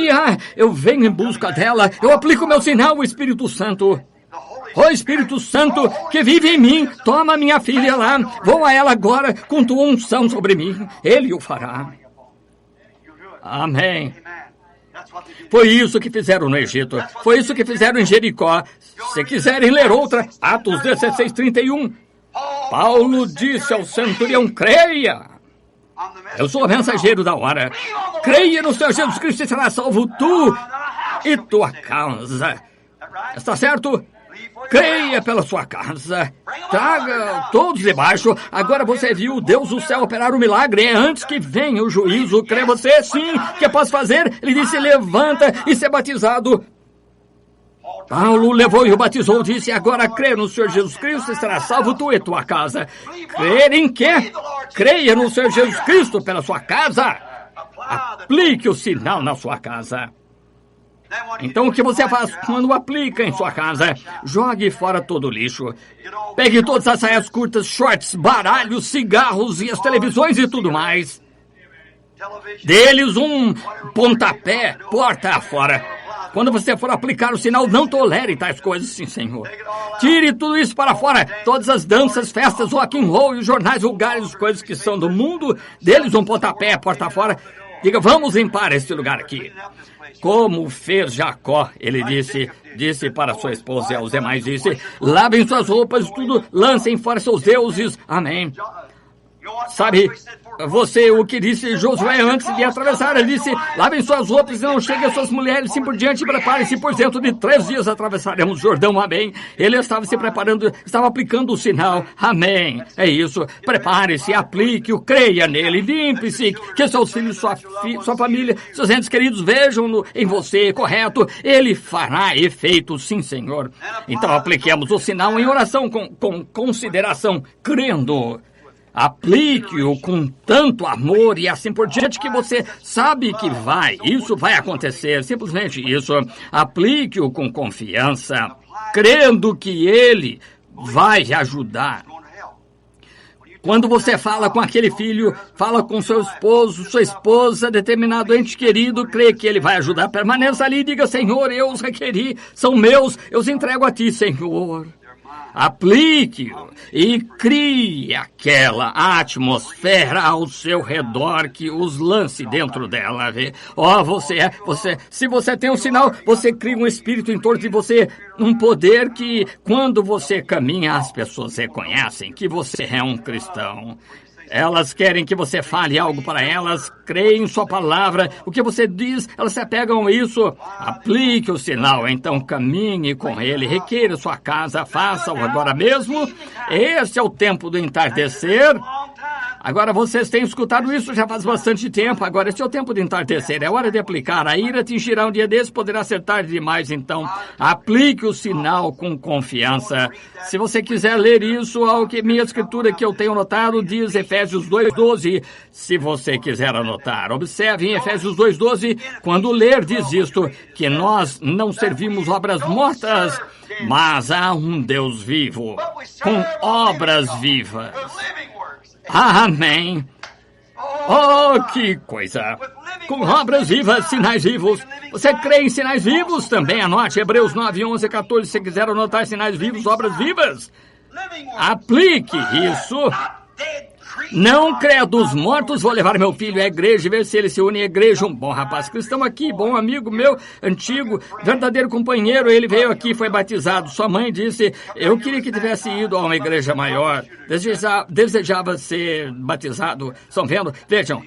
Speaker 2: eu venho em busca dela, eu aplico o meu sinal, o Espírito Santo. Ó Espírito Santo, que vive em mim, toma minha filha lá, vou a ela agora com tua unção sobre mim. Ele o fará. Amém. Foi isso que fizeram no Egito. Foi isso que fizeram em Jericó. Se quiserem ler outra, Atos 16:31. Paulo disse ao centurião, creia. Eu sou o mensageiro da hora. Creia no Senhor Jesus Cristo e será salvo tu e tua casa. Está certo? Creia pela sua casa. Traga todos debaixo. Agora você viu Deus do céu operar o milagre. É antes que venha o juízo. Crê você? Sim. O que posso fazer? Ele disse, levanta e ser batizado. Paulo levou e o batizou, disse, agora crê no Senhor Jesus Cristo e será salvo tu e tua casa. Crer em quê? Creia no Senhor Jesus Cristo pela sua casa. Aplique o sinal na sua casa. Então o que você faz quando aplica em sua casa? Jogue fora todo o lixo. Pegue todas as saias curtas, shorts, baralhos, cigarros e as televisões e tudo mais. Dê-lhes um pontapé, porta afora. Quando você for aplicar o sinal, não tolere tais coisas, sim, Senhor. Tire tudo isso para fora. Todas as danças, festas, rock and roll e os jornais vulgares, as coisas que são do mundo, deles um pontapé, porta fora. Diga, vamos limpar este lugar aqui. Como fez Jacó, ele disse para sua esposa e aos demais, disse, lavem suas roupas e tudo, lancem fora seus deuses. Amém. Sabe, você, o que disse Josué antes de atravessar, ele disse, lavem suas roupas e não cheguem as suas mulheres, assim por diante, e preparem-se, por dentro de 3 dias atravessaremos o Jordão, amém. Ele estava se preparando, estava aplicando o sinal, amém. É isso, prepare-se, aplique-o, creia nele, limpe-se, que seus filhos, sua família, seus entes queridos vejam em você, correto, ele fará efeito, sim, Senhor. Então apliquemos o sinal em oração com consideração, crendo. Aplique-o com tanto amor e assim por diante que você sabe que isso vai acontecer, simplesmente isso. Aplique-o com confiança, crendo que ele vai ajudar. Quando você fala com aquele filho, fala com seu esposo, sua esposa, determinado ente querido, crê que ele vai ajudar. Permaneça ali e diga, Senhor, eu os requeri, são meus, eu os entrego a ti, Senhor. Aplique-o e crie aquela atmosfera ao seu redor que os lance dentro dela. Se você tem um sinal, você cria um espírito em torno de você, um poder que, quando você caminha, as pessoas reconhecem que você é um cristão. Elas querem que você fale algo para elas, creem em sua palavra. O que você diz, elas se apegam a isso. Aplique o sinal, então caminhe com ele, requeira sua casa, faça-o agora mesmo. Esse é o tempo do entardecer. Agora vocês têm escutado isso já faz bastante tempo. Agora esse é o tempo de entardecer, é hora de aplicar. A ira atingirá um dia desse, poderá ser tarde demais, então aplique o sinal com confiança. Se você quiser ler isso, ao que minha escritura que eu tenho notado diz Efésios 2:12. Se você quiser anotar, observe em Efésios 2:12, quando ler diz isto, que nós não servimos obras mortas, mas há um Deus vivo, com obras vivas. Amém. Oh, que coisa! Com obras vivas, sinais vivos. Você crê em sinais vivos? Também anote Hebreus 9:11-14, se quiser anotar sinais vivos, obras vivas. Aplique isso. Não creia dos mortos, vou levar meu filho à igreja e ver se ele se une à igreja. Um bom rapaz cristão aqui, bom amigo meu, antigo, verdadeiro companheiro. Ele veio aqui, foi batizado. Sua mãe disse, eu queria que tivesse ido a uma igreja maior. Desejava ser batizado. Estão vendo? Vejam,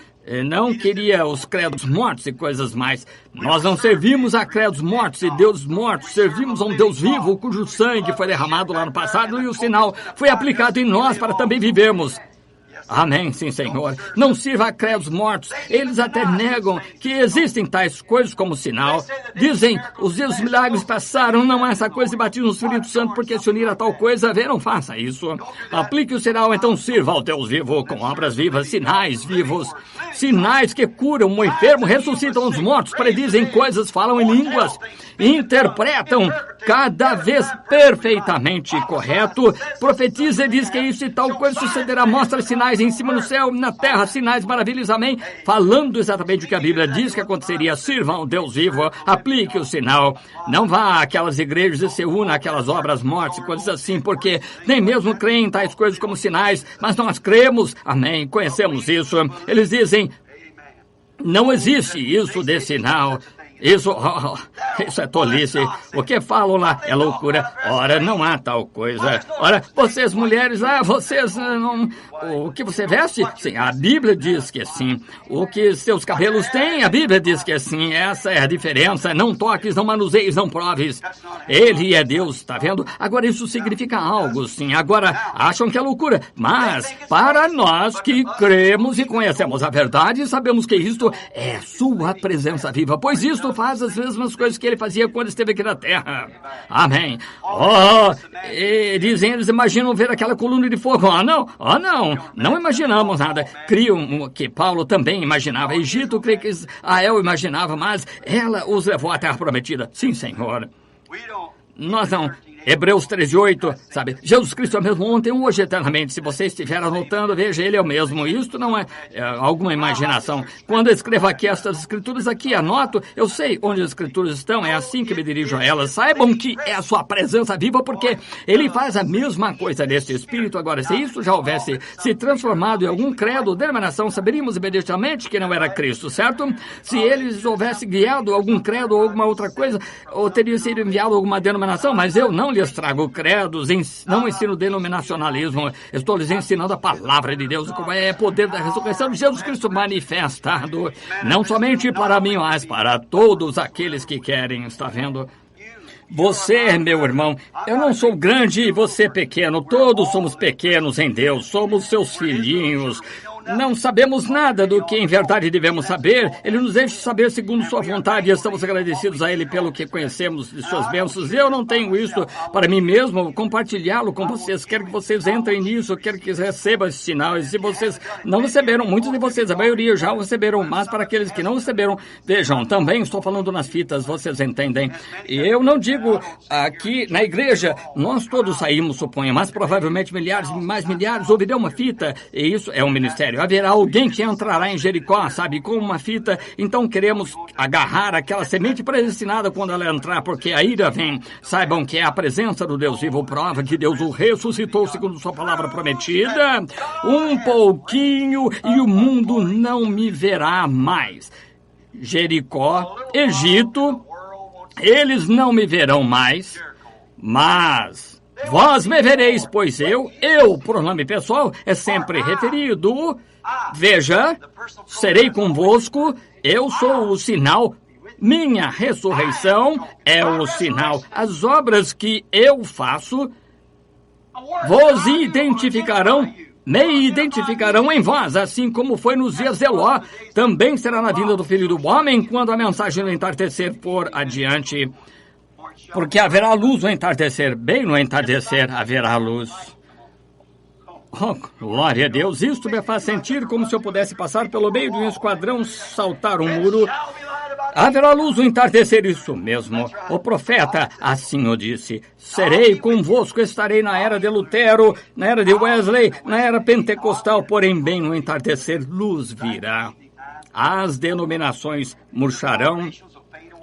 Speaker 2: não queria os credos mortos e coisas mais. Nós não servimos a credos mortos e deuses mortos. Servimos a um Deus vivo, cujo sangue foi derramado lá no passado e o sinal foi aplicado em nós para também vivermos. Amém, sim, Senhor. Não sirva a credos mortos. Eles até negam que existem tais coisas como sinal. Dizem, os dias dos milagres passaram, não há essa coisa de batismo no Espírito Santo, porque se unir a tal coisa, não faça isso. Aplique o sinal, então sirva ao Deus vivo, com obras vivas, sinais vivos. Sinais que curam o enfermo, ressuscitam os mortos, predizem coisas, falam em línguas, interpretam cada vez perfeitamente correto. Profetiza e diz que isso e tal coisa sucederá, mostra sinais sinais em cima no céu, na terra, sinais, maravilhas, amém? Falando exatamente o que a Bíblia diz que aconteceria. Sirvam ao Deus vivo, aplique o sinal. Não vá àquelas igrejas e se una àquelas obras mortas e coisas assim, porque nem mesmo creem em tais coisas como sinais, mas nós cremos, amém, conhecemos isso. Eles dizem, não existe isso de sinal. Isso é tolice. O que falam lá é loucura. Ora, não há tal coisa. Ora, vocês mulheres, vocês não... O que você veste? Sim, a Bíblia diz que sim. O que seus cabelos têm? A Bíblia diz que sim. Essa é a diferença. Não toques, não manuseis, não proves. Ele é Deus, tá vendo? Agora isso significa algo, sim. Agora acham que é loucura. Mas para nós que cremos e conhecemos a verdade, sabemos que isto é sua presença viva. Pois isto faz as mesmas coisas que ele fazia quando esteve aqui na terra. Amém. Dizem, eles imaginam ver aquela coluna de fogo. Não imaginamos nada. Criam que Paulo também imaginava. Egito, creio que Israel imaginava, mas ela os levou à terra prometida. Sim, Senhor. Nós não. Hebreus 13:8, sabe? Jesus Cristo é o mesmo ontem, hoje, eternamente. Se você estiver anotando, veja, ele é o mesmo. Isto não é alguma imaginação. Quando eu escrevo aqui estas escrituras, aqui anoto, eu sei onde as escrituras estão, é assim que me dirijo a elas. Saibam que é a sua presença viva, porque ele faz a mesma coisa neste espírito. Agora, se isso já houvesse se transformado em algum credo ou denominação, saberíamos imediatamente que não era Cristo, certo? Se eles houvessem guiado algum credo ou alguma outra coisa, ou teria sido enviado alguma denominação, mas eu não lhes trago credos, não ensino denominacionalismo, estou lhes ensinando a palavra de Deus, como é o poder da ressurreição de Jesus Cristo manifestado, não somente para mim, mas para todos aqueles que querem, está vendo? Você, meu irmão, eu não sou grande e você pequeno, todos somos pequenos em Deus, somos seus filhinhos. Não sabemos nada do que em verdade devemos saber. Ele nos deixa saber segundo sua vontade e estamos agradecidos a Ele pelo que conhecemos de suas bênçãos. Eu não tenho isso para mim mesmo, compartilhá-lo com vocês. Quero que vocês entrem nisso, quero que recebam esses sinais. Se vocês não receberam, muitos de vocês, a maioria já o receberam, mas para aqueles que não receberam, vejam, também estou falando nas fitas, vocês entendem. E eu não digo aqui na igreja, nós todos saímos, suponho, mas provavelmente milhares, mais milhares ouvirão uma fita, e isso é um ministério. Haverá alguém que entrará em Jericó, sabe, com uma fita. Então queremos agarrar aquela semente predestinada quando ela entrar, porque a ira vem. Saibam que é a presença do Deus vivo, prova que Deus o ressuscitou segundo sua palavra prometida. Um pouquinho e o mundo não me verá mais. Jericó, Egito, eles não me verão mais, mas... vós me vereis, pois eu, pronome pessoal, é sempre referido. Veja, serei convosco, eu sou o sinal, minha ressurreição é o sinal. As obras que eu faço, vos identificarão, me identificarão em vós, assim como foi nos dias de Ló. Também será na vinda do Filho do Homem, quando a mensagem do entardecer for adiante. Porque haverá luz no entardecer, bem no entardecer haverá luz. Oh, glória a Deus, isto me faz sentir como se eu pudesse passar pelo meio de um esquadrão, saltar um muro. Haverá luz no entardecer, isso mesmo. O profeta assim o disse. Serei convosco, estarei na era de Lutero, na era de Wesley, na era pentecostal, porém bem no entardecer luz virá. As denominações murcharão,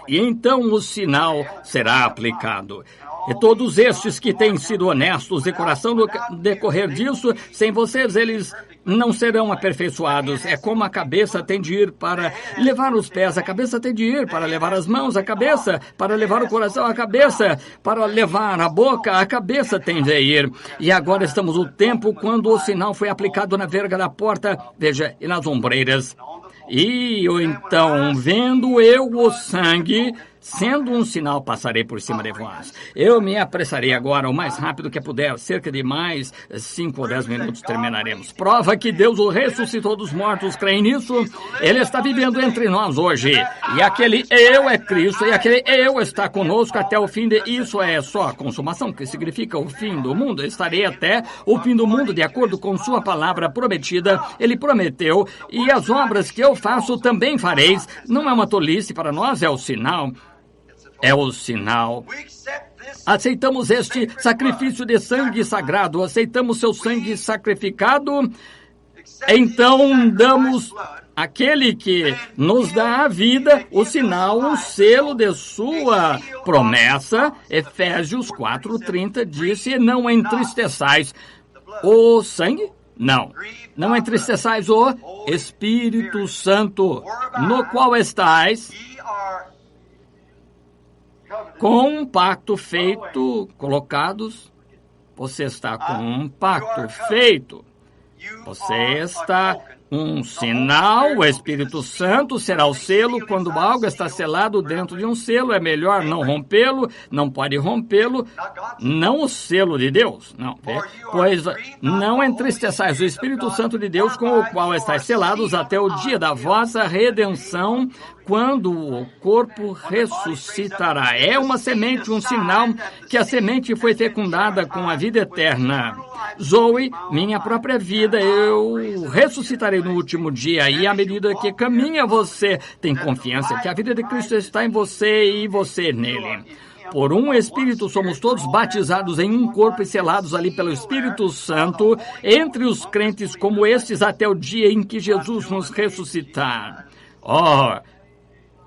Speaker 2: e então o sinal será aplicado. E todos estes que têm sido honestos de coração no decorrer disso, sem vocês eles não serão aperfeiçoados. É como a cabeça tem de ir para levar os pés, a cabeça tem de ir para levar as mãos, a cabeça para levar o coração, a cabeça para levar a boca, a cabeça tem de ir. E agora estamos no tempo quando o sinal foi aplicado na verga da porta, veja, e nas ombreiras. E então, vendo eu o sangue, sendo um sinal, passarei por cima de vós. Eu me apressarei agora o mais rápido que puder, cerca de mais 5 ou 10 minutos terminaremos. Prova que Deus o ressuscitou dos mortos, creem nisso? Ele está vivendo entre nós hoje. E aquele eu é Cristo, e aquele eu está conosco até o fim de... Isso é só a consumação, que significa o fim do mundo. Estarei até o fim do mundo, de acordo com sua palavra prometida. Ele prometeu, e as obras que eu faço também fareis. Não é uma tolice para nós, é o sinal. É o sinal. Aceitamos este sacrifício de sangue sagrado. Aceitamos seu sangue sacrificado. então damos àquele que nos dá a vida o sinal, o selo de sua promessa. Efésios 4:30 disse: não entristeçais o sangue, não entristeçais o Espírito Santo, no qual estais com um pacto feito, colocados. Você está com um pacto feito. Você está um sinal, o Espírito Santo será o selo. Quando algo está selado dentro de um selo, é melhor não rompê-lo, não pode rompê-lo, não o selo de Deus, não. Pois não entristeçais o Espírito Santo de Deus, com o qual estáis selados até o dia da vossa redenção, quando o corpo ressuscitará. É uma semente, um sinal que a semente foi fecundada com a vida eterna. Zoe, minha própria vida, eu ressuscitarei no último dia, e à medida que caminha, você tem confiança que a vida de Cristo está em você e você nele. Por um Espírito somos todos batizados em um corpo e selados ali pelo Espírito Santo entre os crentes como estes até o dia em que Jesus nos ressuscitar. Oh,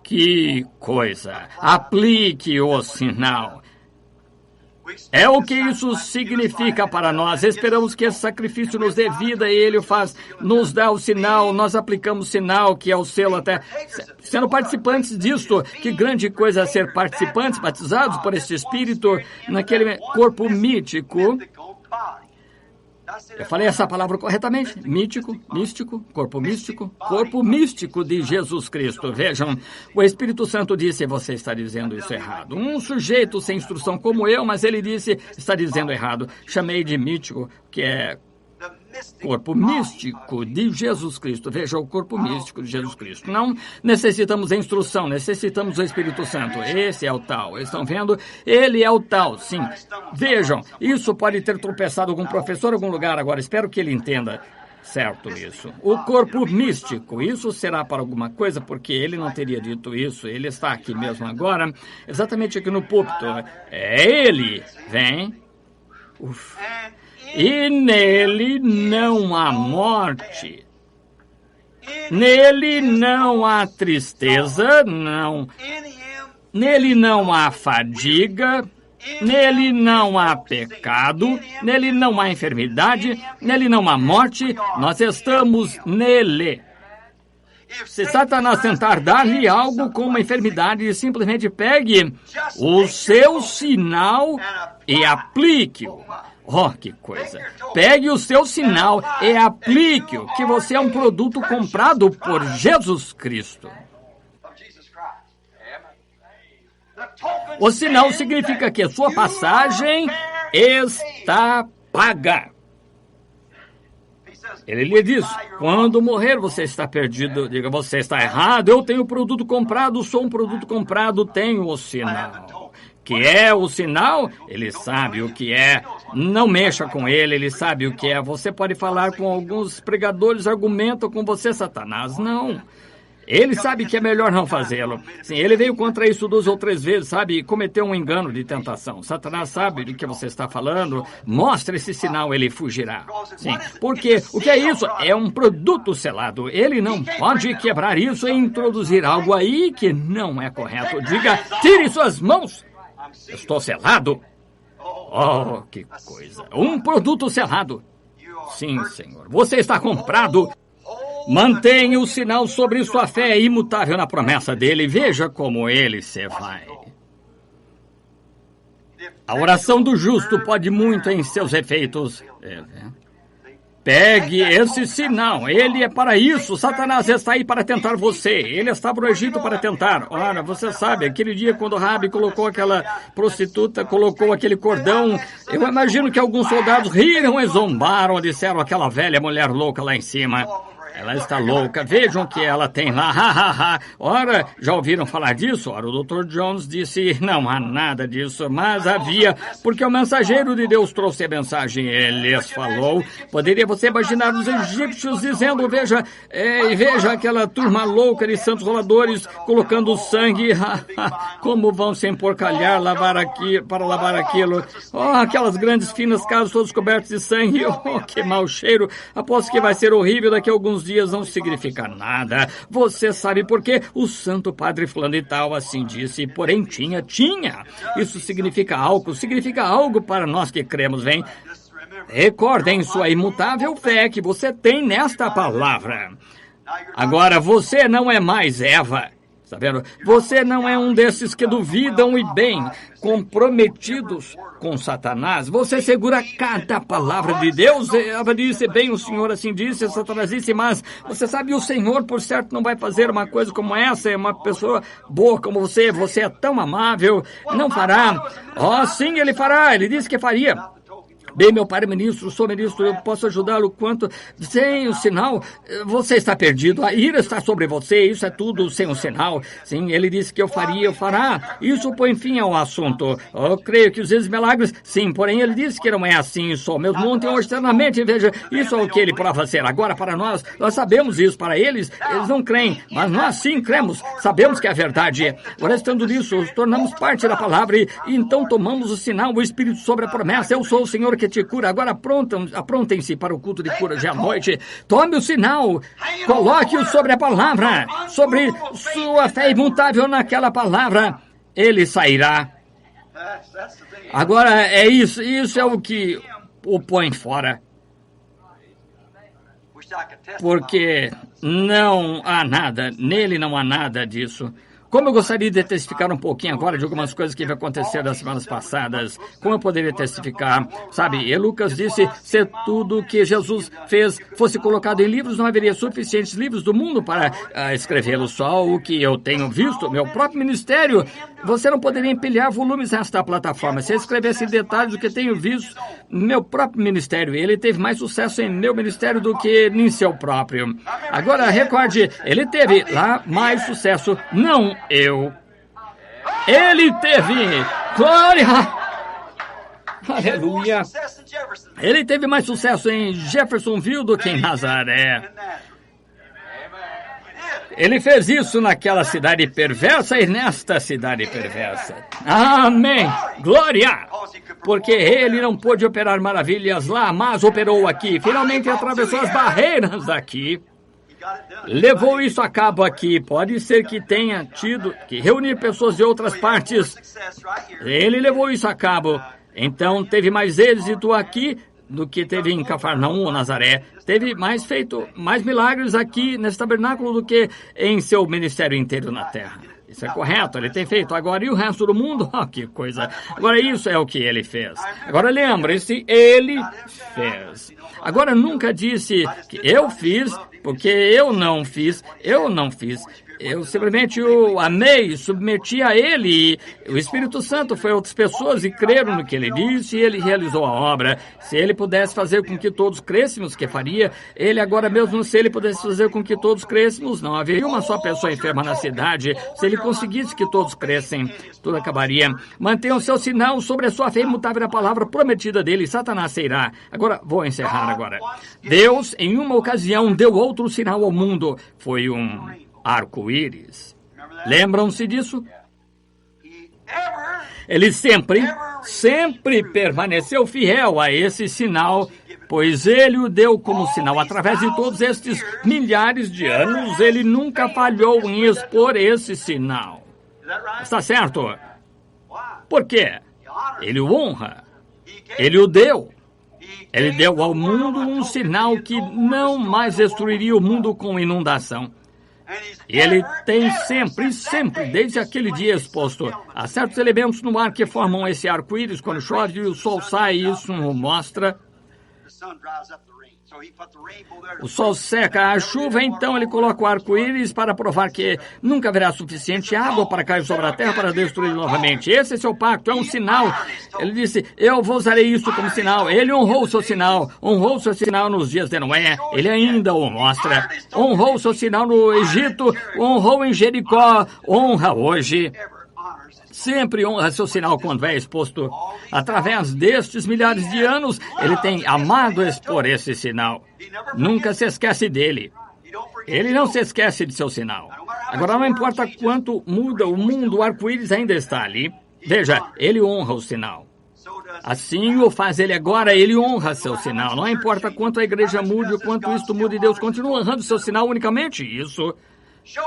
Speaker 2: que coisa! Aplique o sinal. É o que isso significa para nós. Esperamos que esse sacrifício nos dê vida e ele nos dá o sinal, nós aplicamos o sinal, que é o selo até. Sendo participantes disto, que grande coisa é ser participantes, batizados por este Espírito, naquele corpo mítico. Eu falei essa palavra corretamente? Místico, corpo místico de Jesus Cristo. Vejam, o Espírito Santo disse: você está dizendo isso errado. Um sujeito sem instrução como eu, mas ele disse: está dizendo errado. Chamei de mítico, que é corpo místico de Jesus Cristo. Veja, o corpo místico de Jesus Cristo. Não necessitamos de instrução, necessitamos do Espírito Santo. Esse é o tal. Estão vendo? Ele é o tal, sim. Vejam, isso pode ter tropeçado algum professor em algum lugar agora. Espero que ele entenda certo isso. O corpo místico, isso será para alguma coisa, porque ele não teria dito isso. Ele está aqui mesmo agora, exatamente aqui no púlpito. É ele. Vem. Ufa. E nele não há morte, nele não há tristeza, nele não há fadiga, nele não há pecado, nele não há enfermidade, nele não há morte, nós estamos nele. Se Satanás tentar dar-lhe algo com uma enfermidade, simplesmente pegue o seu sinal e aplique-o. Oh, que coisa! Pegue o seu sinal e aplique-o, que você é um produto comprado por Jesus Cristo. O sinal significa que a sua passagem está paga. Ele lhe diz: quando morrer, você está perdido. Diga: você está errado, eu tenho produto comprado, sou um produto comprado, tenho o sinal. Que é o sinal? Ele sabe o que é. Não mexa com ele sabe o que é. Você pode falar com alguns pregadores, argumentam com você, Satanás. Não. Ele sabe que é melhor não fazê-lo. Sim, ele veio contra isso 2 ou 3 vezes, sabe? E cometeu um engano de tentação. Satanás sabe do que você está falando. Mostre esse sinal, ele fugirá. Sim, porque o que é isso? É um produto selado. Ele não pode quebrar isso e introduzir algo aí que não é correto. Diga: tire suas mãos. Estou selado. Oh, que coisa. Um produto selado. Sim, Senhor. Você está comprado. Mantenha o sinal sobre sua fé imutável na promessa dele. Veja como ele se vai. A oração do justo pode muito em seus efeitos. Pegue esse sinal, ele é para isso. Satanás está aí para tentar você. Ele estava no Egito para tentar. Ora, você sabe, aquele dia quando Rabi colocou aquela prostituta, colocou aquele cordão, eu imagino que alguns soldados riram e zombaram, disseram: aquela velha mulher louca lá em cima. Ela está louca. Vejam o que ela tem lá. Ora, já ouviram falar disso? Ora, o Dr. Jones disse, não há nada disso, mas havia, porque o mensageiro de Deus trouxe a mensagem. Ele lhes falou. Poderia você imaginar os egípcios dizendo, veja aquela turma louca de santos roladores colocando sangue. Como vão se emporcalhar para lavar aquilo. Aquelas grandes finas casas todas cobertas de sangue. Que mau cheiro. Aposto que vai ser horrível daqui a alguns dias. Não significa nada. Você sabe por quê? O santo padre fulano e tal assim disse. Porém, tinha. Isso significa algo para nós que cremos, vem? Recordem sua imutável fé que você tem nesta palavra. Agora, você não é mais Eva. Está vendo? Você não é um desses que duvidam e bem, comprometidos com Satanás. Você segura cada palavra de Deus. Ela disse, bem, o Senhor assim disse, Satanás disse, mas você sabe, o Senhor, por certo, não vai fazer uma coisa como essa. É uma pessoa boa como você. Você é tão amável. Não fará. Sim, ele fará. Ele disse que faria. Bem, meu pai ministro, sou ministro, eu posso ajudá-lo quanto... Sem o sinal, você está perdido. A ira está sobre você, isso é tudo sem o sinal. Sim, ele disse que eu fará. Isso põe fim ao assunto. Eu creio que os milagres, sim, porém ele disse que não é assim só. Meus ontem ou externamente, veja, isso é o que ele prova ser. Agora, para nós sabemos isso. Para eles não creem, mas nós sim cremos. Sabemos que é verdade. Agora, estando nisso, nos tornamos parte da palavra e então tomamos o sinal, o Espírito sobre a promessa. Eu sou o Senhor que te cura. Agora aprontem-se para o culto de cura de à noite. Tome o sinal. Coloque-o sobre a palavra. Sobre sua fé imutável naquela palavra. Ele sairá. Agora é isso. Isso é o que o põe fora. Porque não há nada. Nele não há nada disso. Como eu gostaria de testificar um pouquinho agora de algumas coisas que aconteceram nas semanas passadas. Como eu poderia testificar? Sabe, e Lucas disse, se tudo que Jesus fez fosse colocado em livros, não haveria suficientes livros do mundo para escrevê-lo. Só o que eu tenho visto, meu próprio ministério, você não poderia empilhar volumes nesta plataforma. Se eu escrevesse detalhes do que tenho visto, meu próprio ministério, ele teve mais sucesso em meu ministério do que em seu próprio. Agora, recorde, ele teve lá mais sucesso, não eu. Ele teve, glória, aleluia. Ele teve mais sucesso em Jeffersonville do que em Nazaré. Ele fez isso naquela cidade perversa e nesta cidade perversa. Amém. Glória. Porque ele não pôde operar maravilhas lá, mas operou aqui. Finalmente atravessou as barreiras daqui. Levou isso a cabo aqui. Pode ser que tenha tido que reunir pessoas de outras partes. Ele levou isso a cabo. Então teve mais êxito aqui do que teve em Cafarnaum ou Nazaré. Teve feito mais milagres aqui nesse tabernáculo do que em seu ministério inteiro na terra. Isso é correto, ele tem feito. Agora, e o resto do mundo? Que coisa. Agora, isso é o que ele fez. Agora, lembre-se, ele fez. Agora, nunca disse que eu fiz, porque eu não fiz. Eu simplesmente o amei, submeti a ele. E o Espírito Santo foi a outras pessoas e creram no que ele disse e ele realizou a obra. Se ele pudesse fazer com que todos crescêssemos, que faria? Ele agora mesmo, se ele pudesse fazer com que todos crescêssemos, não haveria uma só pessoa enferma na cidade. Se ele conseguisse que todos crescem, tudo acabaria. Mantenha o seu sinal sobre a sua fé imutável na palavra prometida dele. Satanás sairá. Agora, vou encerrar agora. Deus, em uma ocasião, deu outro sinal ao mundo. Foi um arco-íris. Lembram-se disso? Ele sempre permaneceu fiel a esse sinal, pois ele o deu como sinal. Através de todos estes milhares de anos, ele nunca falhou em expor esse sinal. Está certo? Por quê? Ele o honra. Ele o deu. Ele deu ao mundo um sinal que não mais destruiria o mundo com inundação. E ele tem sempre, desde aquele dia exposto a certos elementos no ar que formam esse arco-íris quando chove e o sol sai, e isso mostra. O sol seca a chuva, então ele coloca o arco-íris para provar que nunca haverá suficiente água para cair sobre a terra para destruir novamente. Esse é seu pacto, é um sinal. Ele disse, eu vos darei isso como sinal. Ele honrou o seu sinal nos dias de Noé. Ele ainda o mostra. Honrou o seu sinal no Egito, honrou em Jericó, honra hoje. Sempre honra seu sinal quando é exposto. Através destes milhares de anos, ele tem amado expor esse sinal. Nunca se esquece dele. Ele não se esquece de seu sinal. Agora, não importa quanto muda o mundo, o arco-íris ainda está ali. Veja, ele honra o sinal. Assim o faz ele agora, ele honra seu sinal. Não importa quanto a igreja mude, o quanto isto mude, Deus continua honrando seu sinal unicamente isso.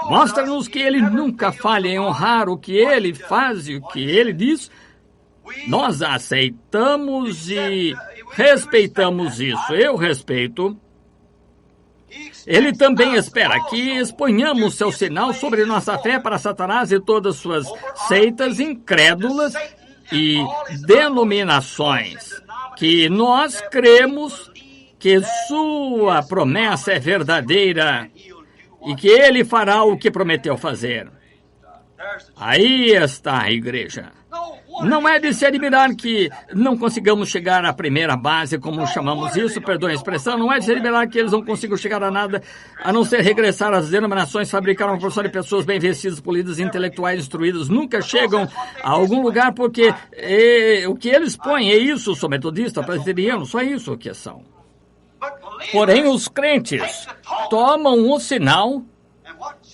Speaker 2: Mostra-nos que ele nunca falha em honrar o que ele faz e o que ele diz. Nós aceitamos e respeitamos isso. Eu respeito. Ele também espera que exponhamos seu sinal sobre nossa fé para Satanás e todas suas seitas incrédulas e denominações. Que nós cremos que sua promessa é verdadeira e que ele fará o que prometeu fazer. Aí está a igreja. Não é de se admirar que não consigamos chegar à primeira base, como chamamos isso, perdoem a expressão, não é de se admirar que eles não consigam chegar a nada, a não ser regressar às denominações, fabricar uma porção de pessoas bem vestidas, polidas, intelectuais, instruídas, nunca chegam a algum lugar porque o que eles põem é isso, sou metodista, presbiteriano, só isso que são. Porém, os crentes tomam o sinal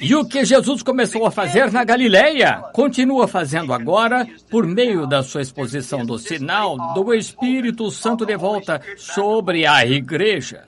Speaker 2: e o que Jesus começou a fazer na Galileia, continua fazendo agora por meio da sua exposição do sinal do Espírito Santo de volta sobre a igreja.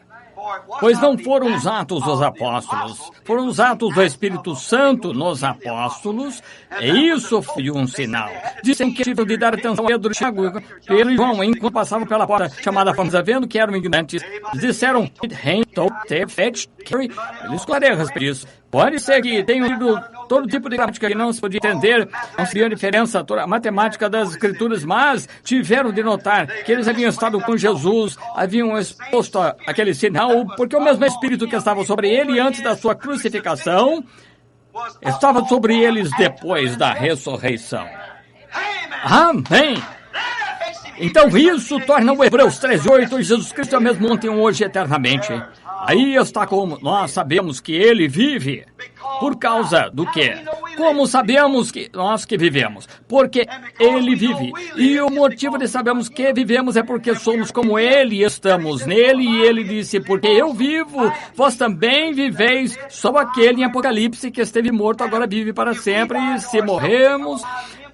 Speaker 2: Pois não foram os atos dos apóstolos, foram os atos do Espírito Santo nos apóstolos, e isso foi um sinal. Dizem que tive de dar atenção a Pedro, Tiago, Pedro e João, enquanto passavam pela porta chamada Fomos vendo que eram ignorantes. Disseram, eles clareiam a respeito disso. Pode ser que tenham lido todo tipo de gramática que não se podia entender, não se via diferença, a matemática das escrituras, mas tiveram de notar que eles haviam estado com Jesus, haviam exposto aquele sinal, porque o mesmo Espírito que estava sobre ele antes da sua crucificação, estava sobre eles depois da ressurreição. Amém! Então isso torna o Hebreus 13:8, Jesus Cristo é o mesmo ontem, hoje e eternamente. Aí está como nós sabemos que ele vive. Por causa do quê? Como sabemos que nós que vivemos? Porque ele vive. E o motivo de sabermos que vivemos é porque somos como ele, estamos nele. E ele disse, porque eu vivo, vós também viveis. Só aquele em Apocalipse que esteve morto agora vive para sempre. E se morremos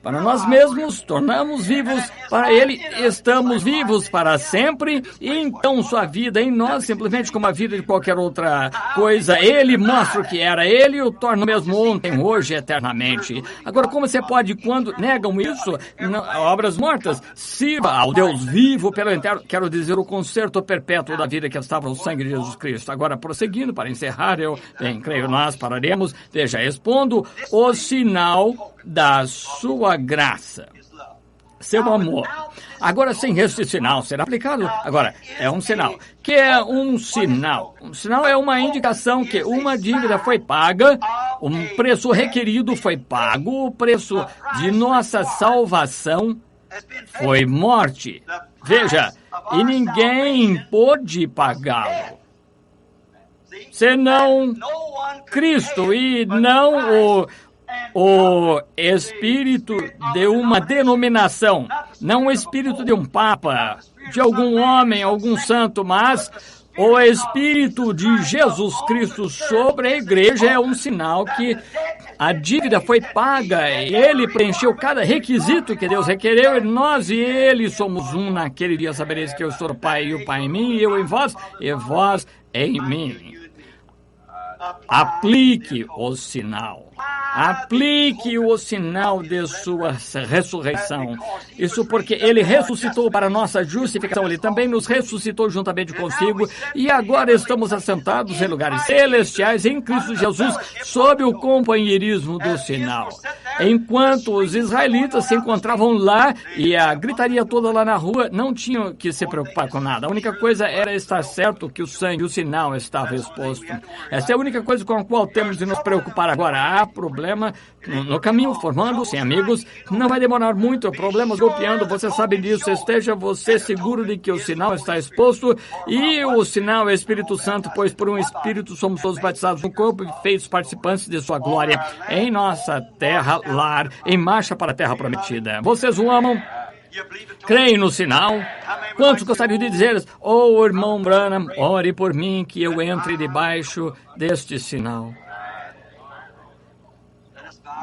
Speaker 2: para nós mesmos, tornamos vivos para ele, estamos vivos para sempre, e então sua vida em nós, simplesmente como a vida de qualquer outra coisa, ele mostra o que era, ele o torna o mesmo ontem, hoje, eternamente. Agora, como você pode, quando negam isso, obras mortas, sirva ao Deus vivo pelo eterno, quero dizer, o conserto perpétuo da vida que estava no sangue de Jesus Cristo. Agora, prosseguindo, para encerrar, creio, nós pararemos, veja, expondo o sinal da sua graça, seu amor. Agora, sem este sinal ser aplicado, agora, é um sinal. Que é um sinal? Um sinal é uma indicação que uma dívida foi paga, um preço requerido foi pago, o preço de nossa salvação foi morte. Veja, e ninguém pôde pagá-lo, senão Cristo, e não o espírito de uma denominação, não o espírito de um papa, de algum homem, algum santo, mas o espírito de Jesus Cristo sobre a igreja é um sinal que a dívida foi paga, ele preencheu cada requisito que Deus requereu, e nós e ele somos um naquele dia. Sabereis que eu sou o Pai e o Pai em mim, e eu em vós, e vós em mim. Aplique o sinal. Aplique o sinal de sua ressurreição. Isso porque ele ressuscitou para nossa justificação. Ele também nos ressuscitou juntamente consigo. E agora estamos assentados em lugares celestiais em Cristo Jesus, sob o companheirismo do sinal. Enquanto os israelitas se encontravam lá e a gritaria toda lá na rua, não tinham que se preocupar com nada. A única coisa era estar certo que o sangue, o sinal estava exposto. Essa é a única coisa com a qual temos de nos preocupar agora. Há problema no caminho, formando-se amigos. Não vai demorar muito, problemas golpeando, você sabe disso. Esteja você seguro de que o sinal está exposto e o sinal é Espírito Santo, pois por um Espírito somos todos batizados no corpo e feitos participantes de sua glória em nossa terra, lar, em marcha para a terra prometida. Vocês o amam? Creem no sinal? Quantos gostariam de dizer, oh, irmão Branham, ore por mim que eu entre debaixo deste sinal?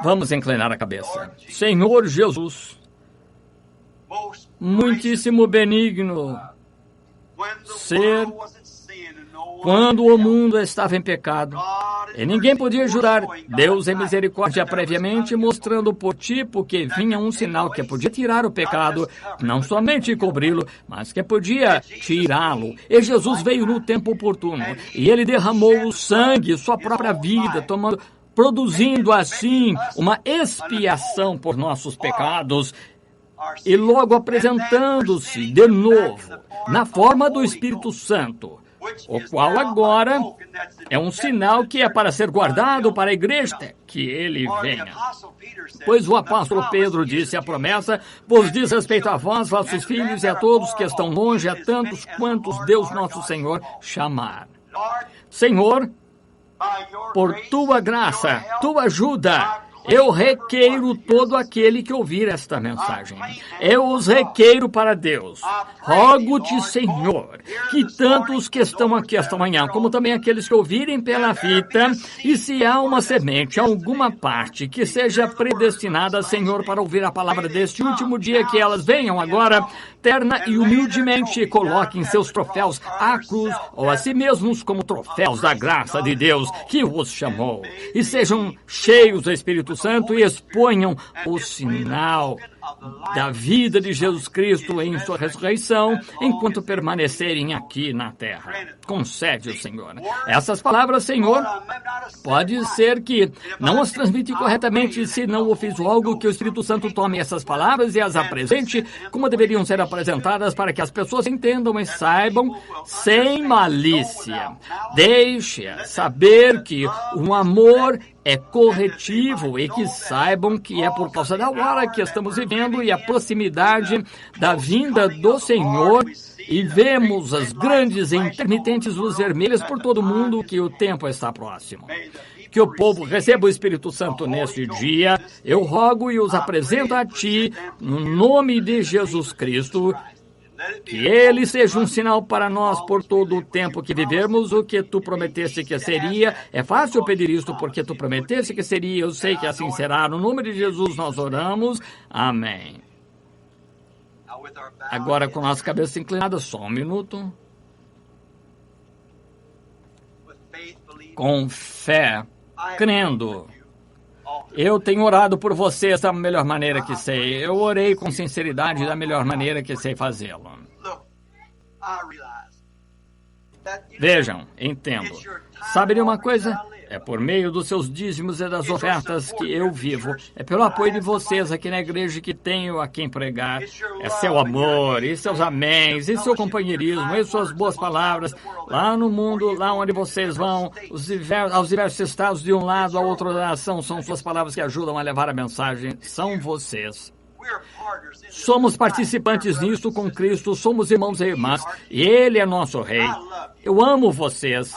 Speaker 2: Vamos inclinar a cabeça. Senhor Jesus, muitíssimo benigno ser, quando o mundo estava em pecado, e ninguém podia jurar, Deus em misericórdia previamente, mostrando por tipo que vinha um sinal que podia tirar o pecado, não somente cobri-lo, mas que podia tirá-lo. E Jesus veio no tempo oportuno, e ele derramou o sangue, sua própria vida, produzindo assim uma expiação por nossos pecados, e logo apresentando-se de novo na forma do Espírito Santo, o qual agora é um sinal que é para ser guardado para a igreja até que ele venha. Pois o apóstolo Pedro disse a promessa, vos diz respeito a vós, vossos filhos e a todos que estão longe, a tantos quantos Deus nosso Senhor chamar. Senhor, por tua graça, tua ajuda, eu requeiro todo aquele que ouvir esta mensagem. Eu os requeiro para Deus. Rogo-te, Senhor, que tantos que estão aqui esta manhã, como também aqueles que ouvirem pela fita, e se há uma semente, alguma parte que seja predestinada, Senhor, para ouvir a palavra deste último dia, que elas venham agora, terna e humildemente coloquem seus troféus à cruz ou a si mesmos como troféus da graça de Deus que os chamou. E sejam cheios do Espírito Santo e exponham o sinal da vida de Jesus Cristo em sua ressurreição, enquanto permanecerem aqui na terra. Concede-o, Senhor. Essas palavras, Senhor, pode ser que não as transmiti corretamente se não o fiz logo, que o Espírito Santo tome essas palavras e as apresente como deveriam ser apresentadas para que as pessoas entendam e saibam sem malícia. Deixe-a saber que o amor é corretivo e que saibam que é por causa da hora que estamos vivendo e a proximidade da vinda do Senhor, e vemos as grandes e intermitentes luzes vermelhas por todo o mundo, que o tempo está próximo. Que o povo receba o Espírito Santo neste dia. Eu rogo e os apresento a Ti, no nome de Jesus Cristo, que ele seja um sinal para nós por todo o tempo que vivermos, o que tu prometeste que seria. É fácil pedir isto porque tu prometeste que seria, eu sei que assim será. No nome de Jesus nós oramos. Amém. Agora com nossa cabeça inclinada, só um minuto. Com fé, crendo. Eu tenho orado por vocês da melhor maneira que sei. Eu orei com sinceridade da melhor maneira que sei fazê-lo. Vejam, entendo. Sabe de uma coisa? É por meio dos seus dízimos e das ofertas que eu vivo. É pelo apoio de vocês aqui na igreja que tenho a quem pregar. É seu amor, e seus améns, e seu companheirismo, e suas boas palavras. Lá no mundo, lá onde vocês vão, aos diversos estados de um lado ao outro da nação, são suas palavras que ajudam a levar a mensagem. São vocês. Somos participantes nisto com Cristo, somos irmãos e irmãs, e Ele é nosso Rei. Eu amo vocês.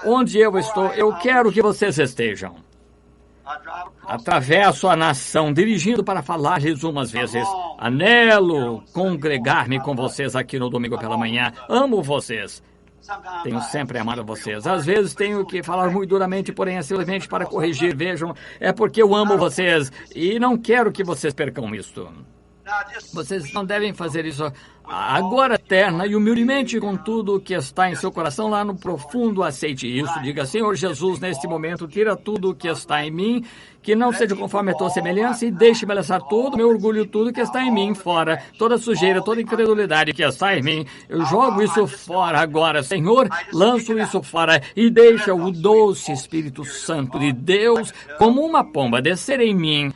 Speaker 2: Onde eu estou, eu quero que vocês estejam. Atravesso a nação, dirigindo para falar-lhes umas vezes. Anelo congregar-me com vocês aqui no domingo pela manhã. Amo vocês. Tenho sempre amado vocês. Às vezes tenho que falar muito duramente, porém é simplesmente para corrigir. Vejam, é porque eu amo vocês e não quero que vocês percam isto. Vocês não devem fazer isso agora eterna e humildemente com tudo o que está em seu coração lá no profundo, aceite isso. Diga: Senhor Jesus, neste momento, tira tudo o que está em mim, que não seja conforme a tua semelhança, e deixe-me lançar todo o meu orgulho, tudo que está em mim fora, toda sujeira, toda incredulidade que está em mim. Eu jogo isso fora agora, Senhor, lanço isso fora e deixa o doce Espírito Santo de Deus, como uma pomba, descer em mim.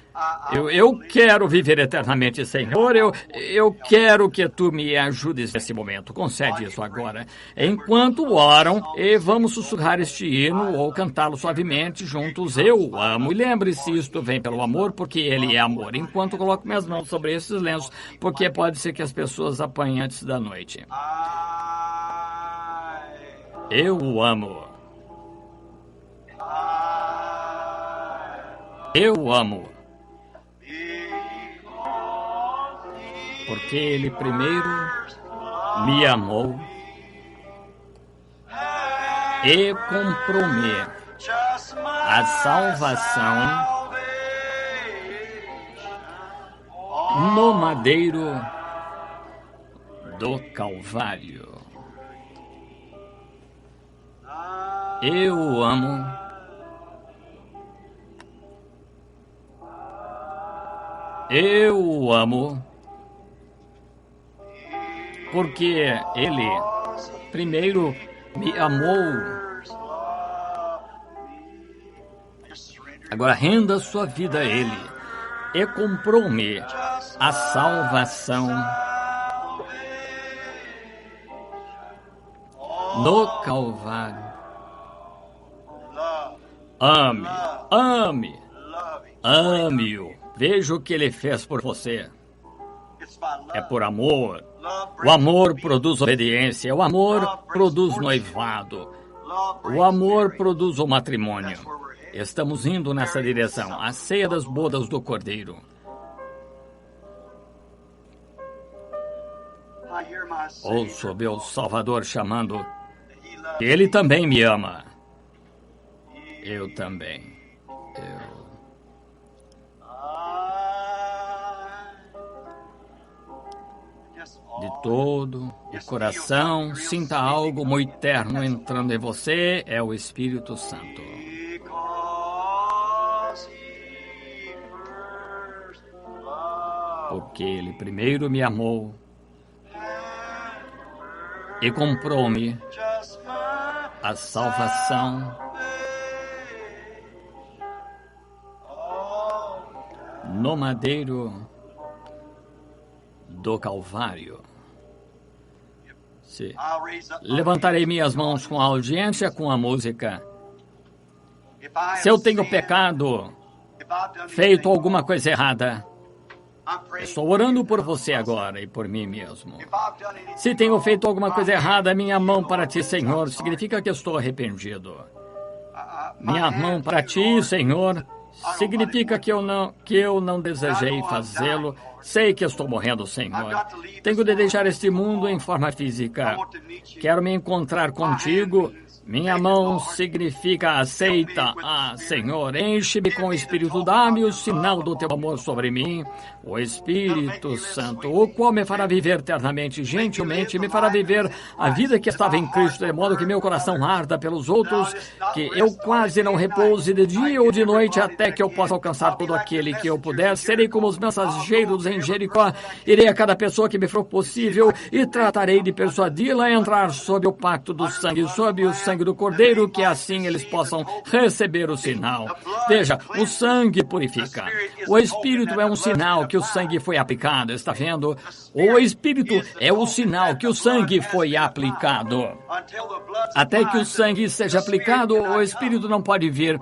Speaker 2: Eu quero viver eternamente, Senhor. Eu quero que tu me ajudes nesse momento. Concede isso agora. Enquanto oram, e vamos sussurrar este hino ou cantá-lo suavemente juntos. Eu amo. E lembre-se, isto vem pelo amor, porque ele é amor. Enquanto coloco minhas mãos sobre esses lenços, porque pode ser que as pessoas apanhem antes da noite. Eu o amo. Eu o amo. Porque ele primeiro me amou e comprou-me a salvação no madeiro do Calvário. Eu o amo. Eu o amo. Porque ele primeiro me amou. Agora renda sua vida a ele e comprou-me a salvação no Calvário. Ame, ame, ame-o. Veja o que ele fez por você. É por amor. O amor produz obediência. O amor produz noivado. O amor produz o matrimônio. Estamos indo nessa direção. A ceia das bodas do Cordeiro. Ouço meu Salvador chamando. Ele também me ama. Eu também. De todo o coração, sinta algo muito eterno entrando em você, é o Espírito Santo. Porque ele primeiro me amou e comprou-me a salvação no madeiro do Calvário. Sim. Levantarei minhas mãos com a audiência, com a música. Se eu tenho pecado, feito alguma coisa errada, estou orando por você agora e por mim mesmo. Se tenho feito alguma coisa errada, minha mão para ti, Senhor, significa que estou arrependido. Minha mão para ti, Senhor, significa que eu não desejei fazê-lo. Sei que estou morrendo, Senhor. Tenho de deixar este mundo em forma física. Quero me encontrar contigo. Minha mão significa aceita. Ah, Senhor, enche-me com o Espírito, dá-me o sinal do teu amor sobre mim. O Espírito Santo, o qual me fará viver eternamente, gentilmente, me fará viver a vida que estava em Cristo, de modo que meu coração arda pelos outros, que eu quase não repouse de dia ou de noite, até que eu possa alcançar todo aquele que eu puder. Serei como os mensageiros em Jericó, irei a cada pessoa que me for possível e tratarei de persuadi-la a entrar sob o pacto do sangue, sob o sangue do Cordeiro, que assim eles possam receber o sinal. Veja, o sangue purifica. O Espírito é um sinal que o sangue foi aplicado, está vendo? O Espírito é o sinal que o sangue foi aplicado. Até que o sangue seja aplicado, o Espírito não pode vir.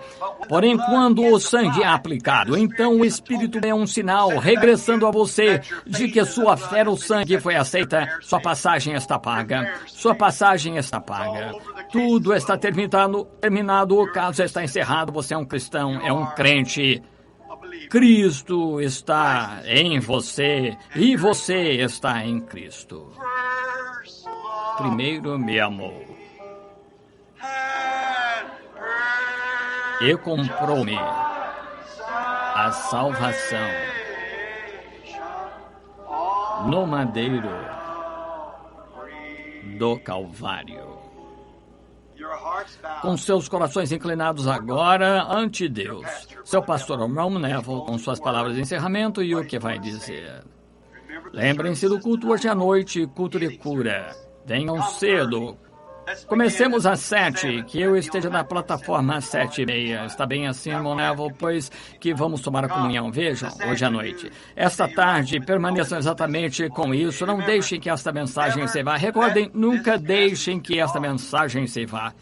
Speaker 2: Porém, quando o sangue é aplicado, então o Espírito é um sinal regressando a você de que sua fé no sangue foi aceita. Sua passagem está paga. Sua passagem está paga. Tudo está terminado, o caso está encerrado. Você é um cristão, é um crente. Cristo está em você e você está em Cristo. Primeiro me amou e comprou-me a salvação no madeiro do Calvário. Com seus corações inclinados agora ante Deus, seu pastor Ron Neville, com suas palavras de encerramento e o que vai dizer. Lembrem-se do culto hoje à noite, culto de cura. Venham cedo. Comecemos às 7, que eu esteja na plataforma às 7:30. Está bem assim, irmão Neville, pois que vamos tomar a comunhão. Vejam, hoje à noite. Esta tarde, permaneçam exatamente com isso. Não deixem que esta mensagem se vá. Recordem, nunca deixem que esta mensagem se vá.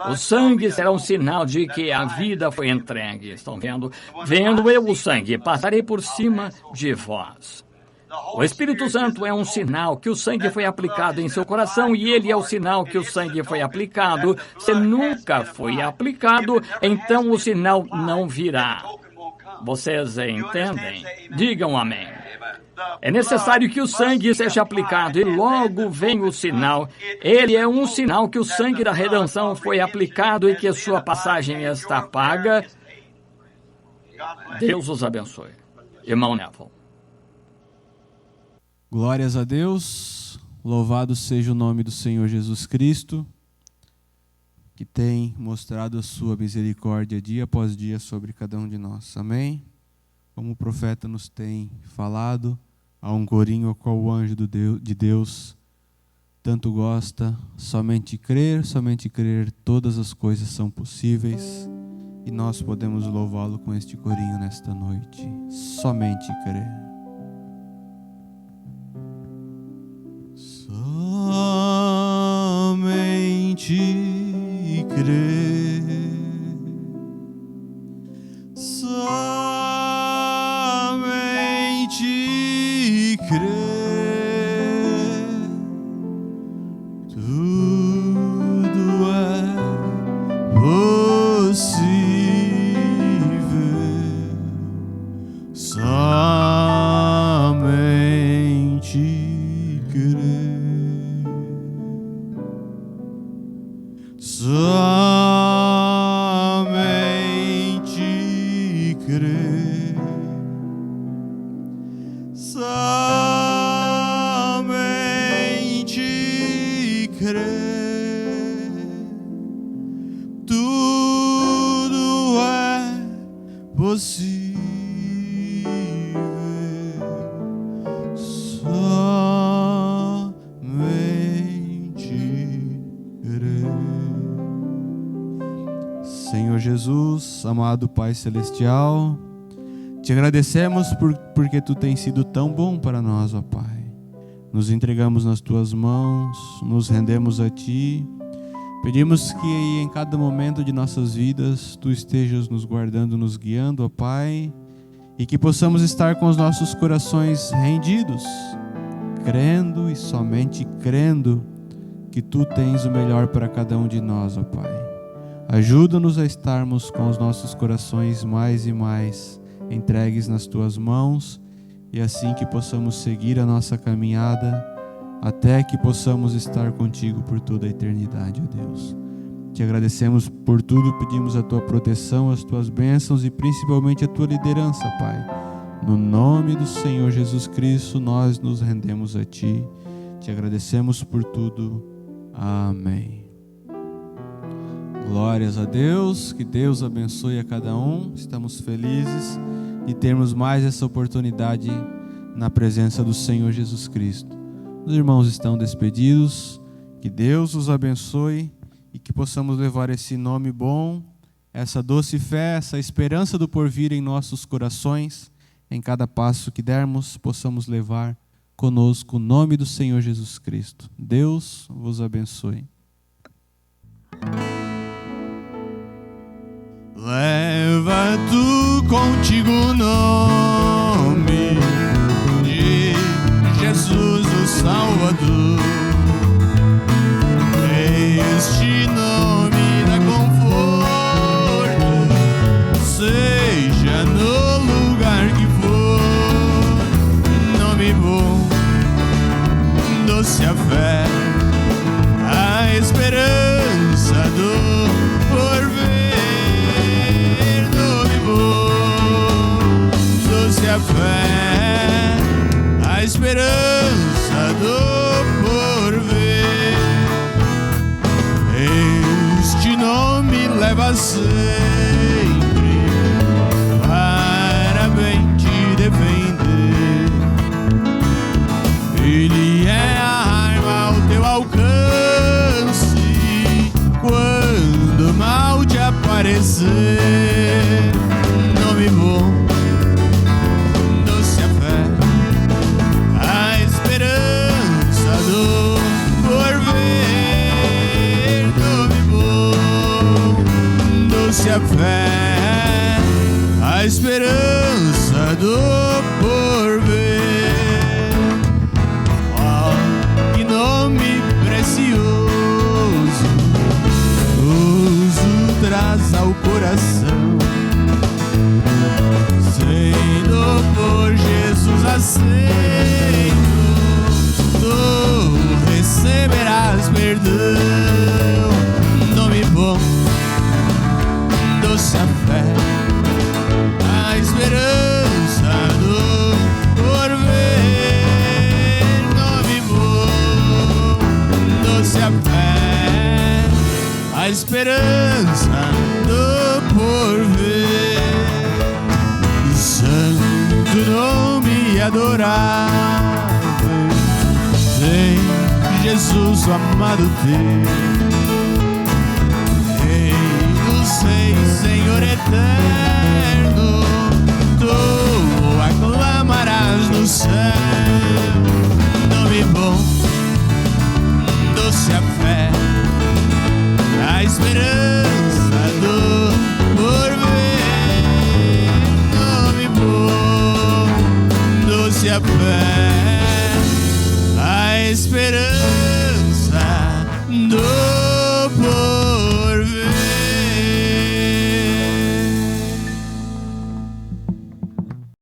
Speaker 2: O sangue será um sinal de que a vida foi entregue. Estão vendo? Vendo eu o sangue, passarei por cima de vós. O Espírito Santo é um sinal que o sangue foi aplicado em seu coração e ele é o sinal que o sangue foi aplicado. Se nunca foi aplicado, então o sinal não virá. Vocês entendem? Digam amém. É necessário que o sangue seja aplicado e logo vem o sinal. Ele é um sinal que o sangue da redenção foi aplicado e que sua passagem está paga. Deus os abençoe. Irmão Neville.
Speaker 1: Glórias a Deus, louvado seja o nome do Senhor Jesus Cristo, que tem mostrado a sua misericórdia dia após dia sobre cada um de nós. Amém? Como o profeta nos tem falado, há um corinho ao qual o anjo de Deus tanto gosta, somente crer, todas as coisas são possíveis, e nós podemos louvá-lo com este corinho nesta noite. Somente crer. Somente crer, somente crer, tudo é possível, somente crer. Somente crer, somente crer, tudo é possível, Senhor Jesus, amado Pai Celestial, te agradecemos porque Tu tens sido tão bom para nós, ó Pai. Nos entregamos nas Tuas mãos, nos rendemos a Ti. Pedimos que em cada momento de nossas vidas Tu estejas nos guardando, nos guiando, ó Pai, e que possamos estar com os nossos corações rendidos, crendo e somente crendo que Tu tens o melhor para cada um de nós, ó Pai. Ajuda-nos a estarmos com os nossos corações mais e mais entregues nas Tuas mãos, e assim que possamos seguir a nossa caminhada até que possamos estar contigo por toda a eternidade, ó Deus. Te agradecemos por tudo, pedimos a Tua proteção, as Tuas bênçãos e principalmente a Tua liderança, Pai. No nome do Senhor Jesus Cristo, nós nos rendemos a Ti. Te agradecemos por tudo. Amém. Glórias a Deus, que Deus abençoe a cada um. Estamos felizes de termos mais essa oportunidade na presença do Senhor Jesus Cristo. Os irmãos estão despedidos, que Deus os abençoe e que possamos levar esse nome bom, essa doce fé, essa esperança do porvir em nossos corações. Em cada passo que dermos, possamos levar conosco o nome do Senhor Jesus Cristo. Deus vos abençoe. Leva tu contigo o nome de Jesus o Salvador. Este nome dá conforto, seja no lugar que for. Nome bom, doce a fé, a esperança do porvir. A fé, a esperança do povo. para bem te defender. Ele é a arma ao teu alcance quando o mal te aparecer. Nome bom, doce a fé, a esperança do porvir. Nome bom, doce a fé, a esperança do porvir. Oh, que nome precioso, traz ao coração, sendo por Jesus aceito, tu receberás perdão. Nome bom, doce a fé, a esperança do porvir. Nome bom, doce a fé, a esperança do porvir. Santo nome adorável, vem Jesus, o amado teu, Rei dos reis, Senhor eterno.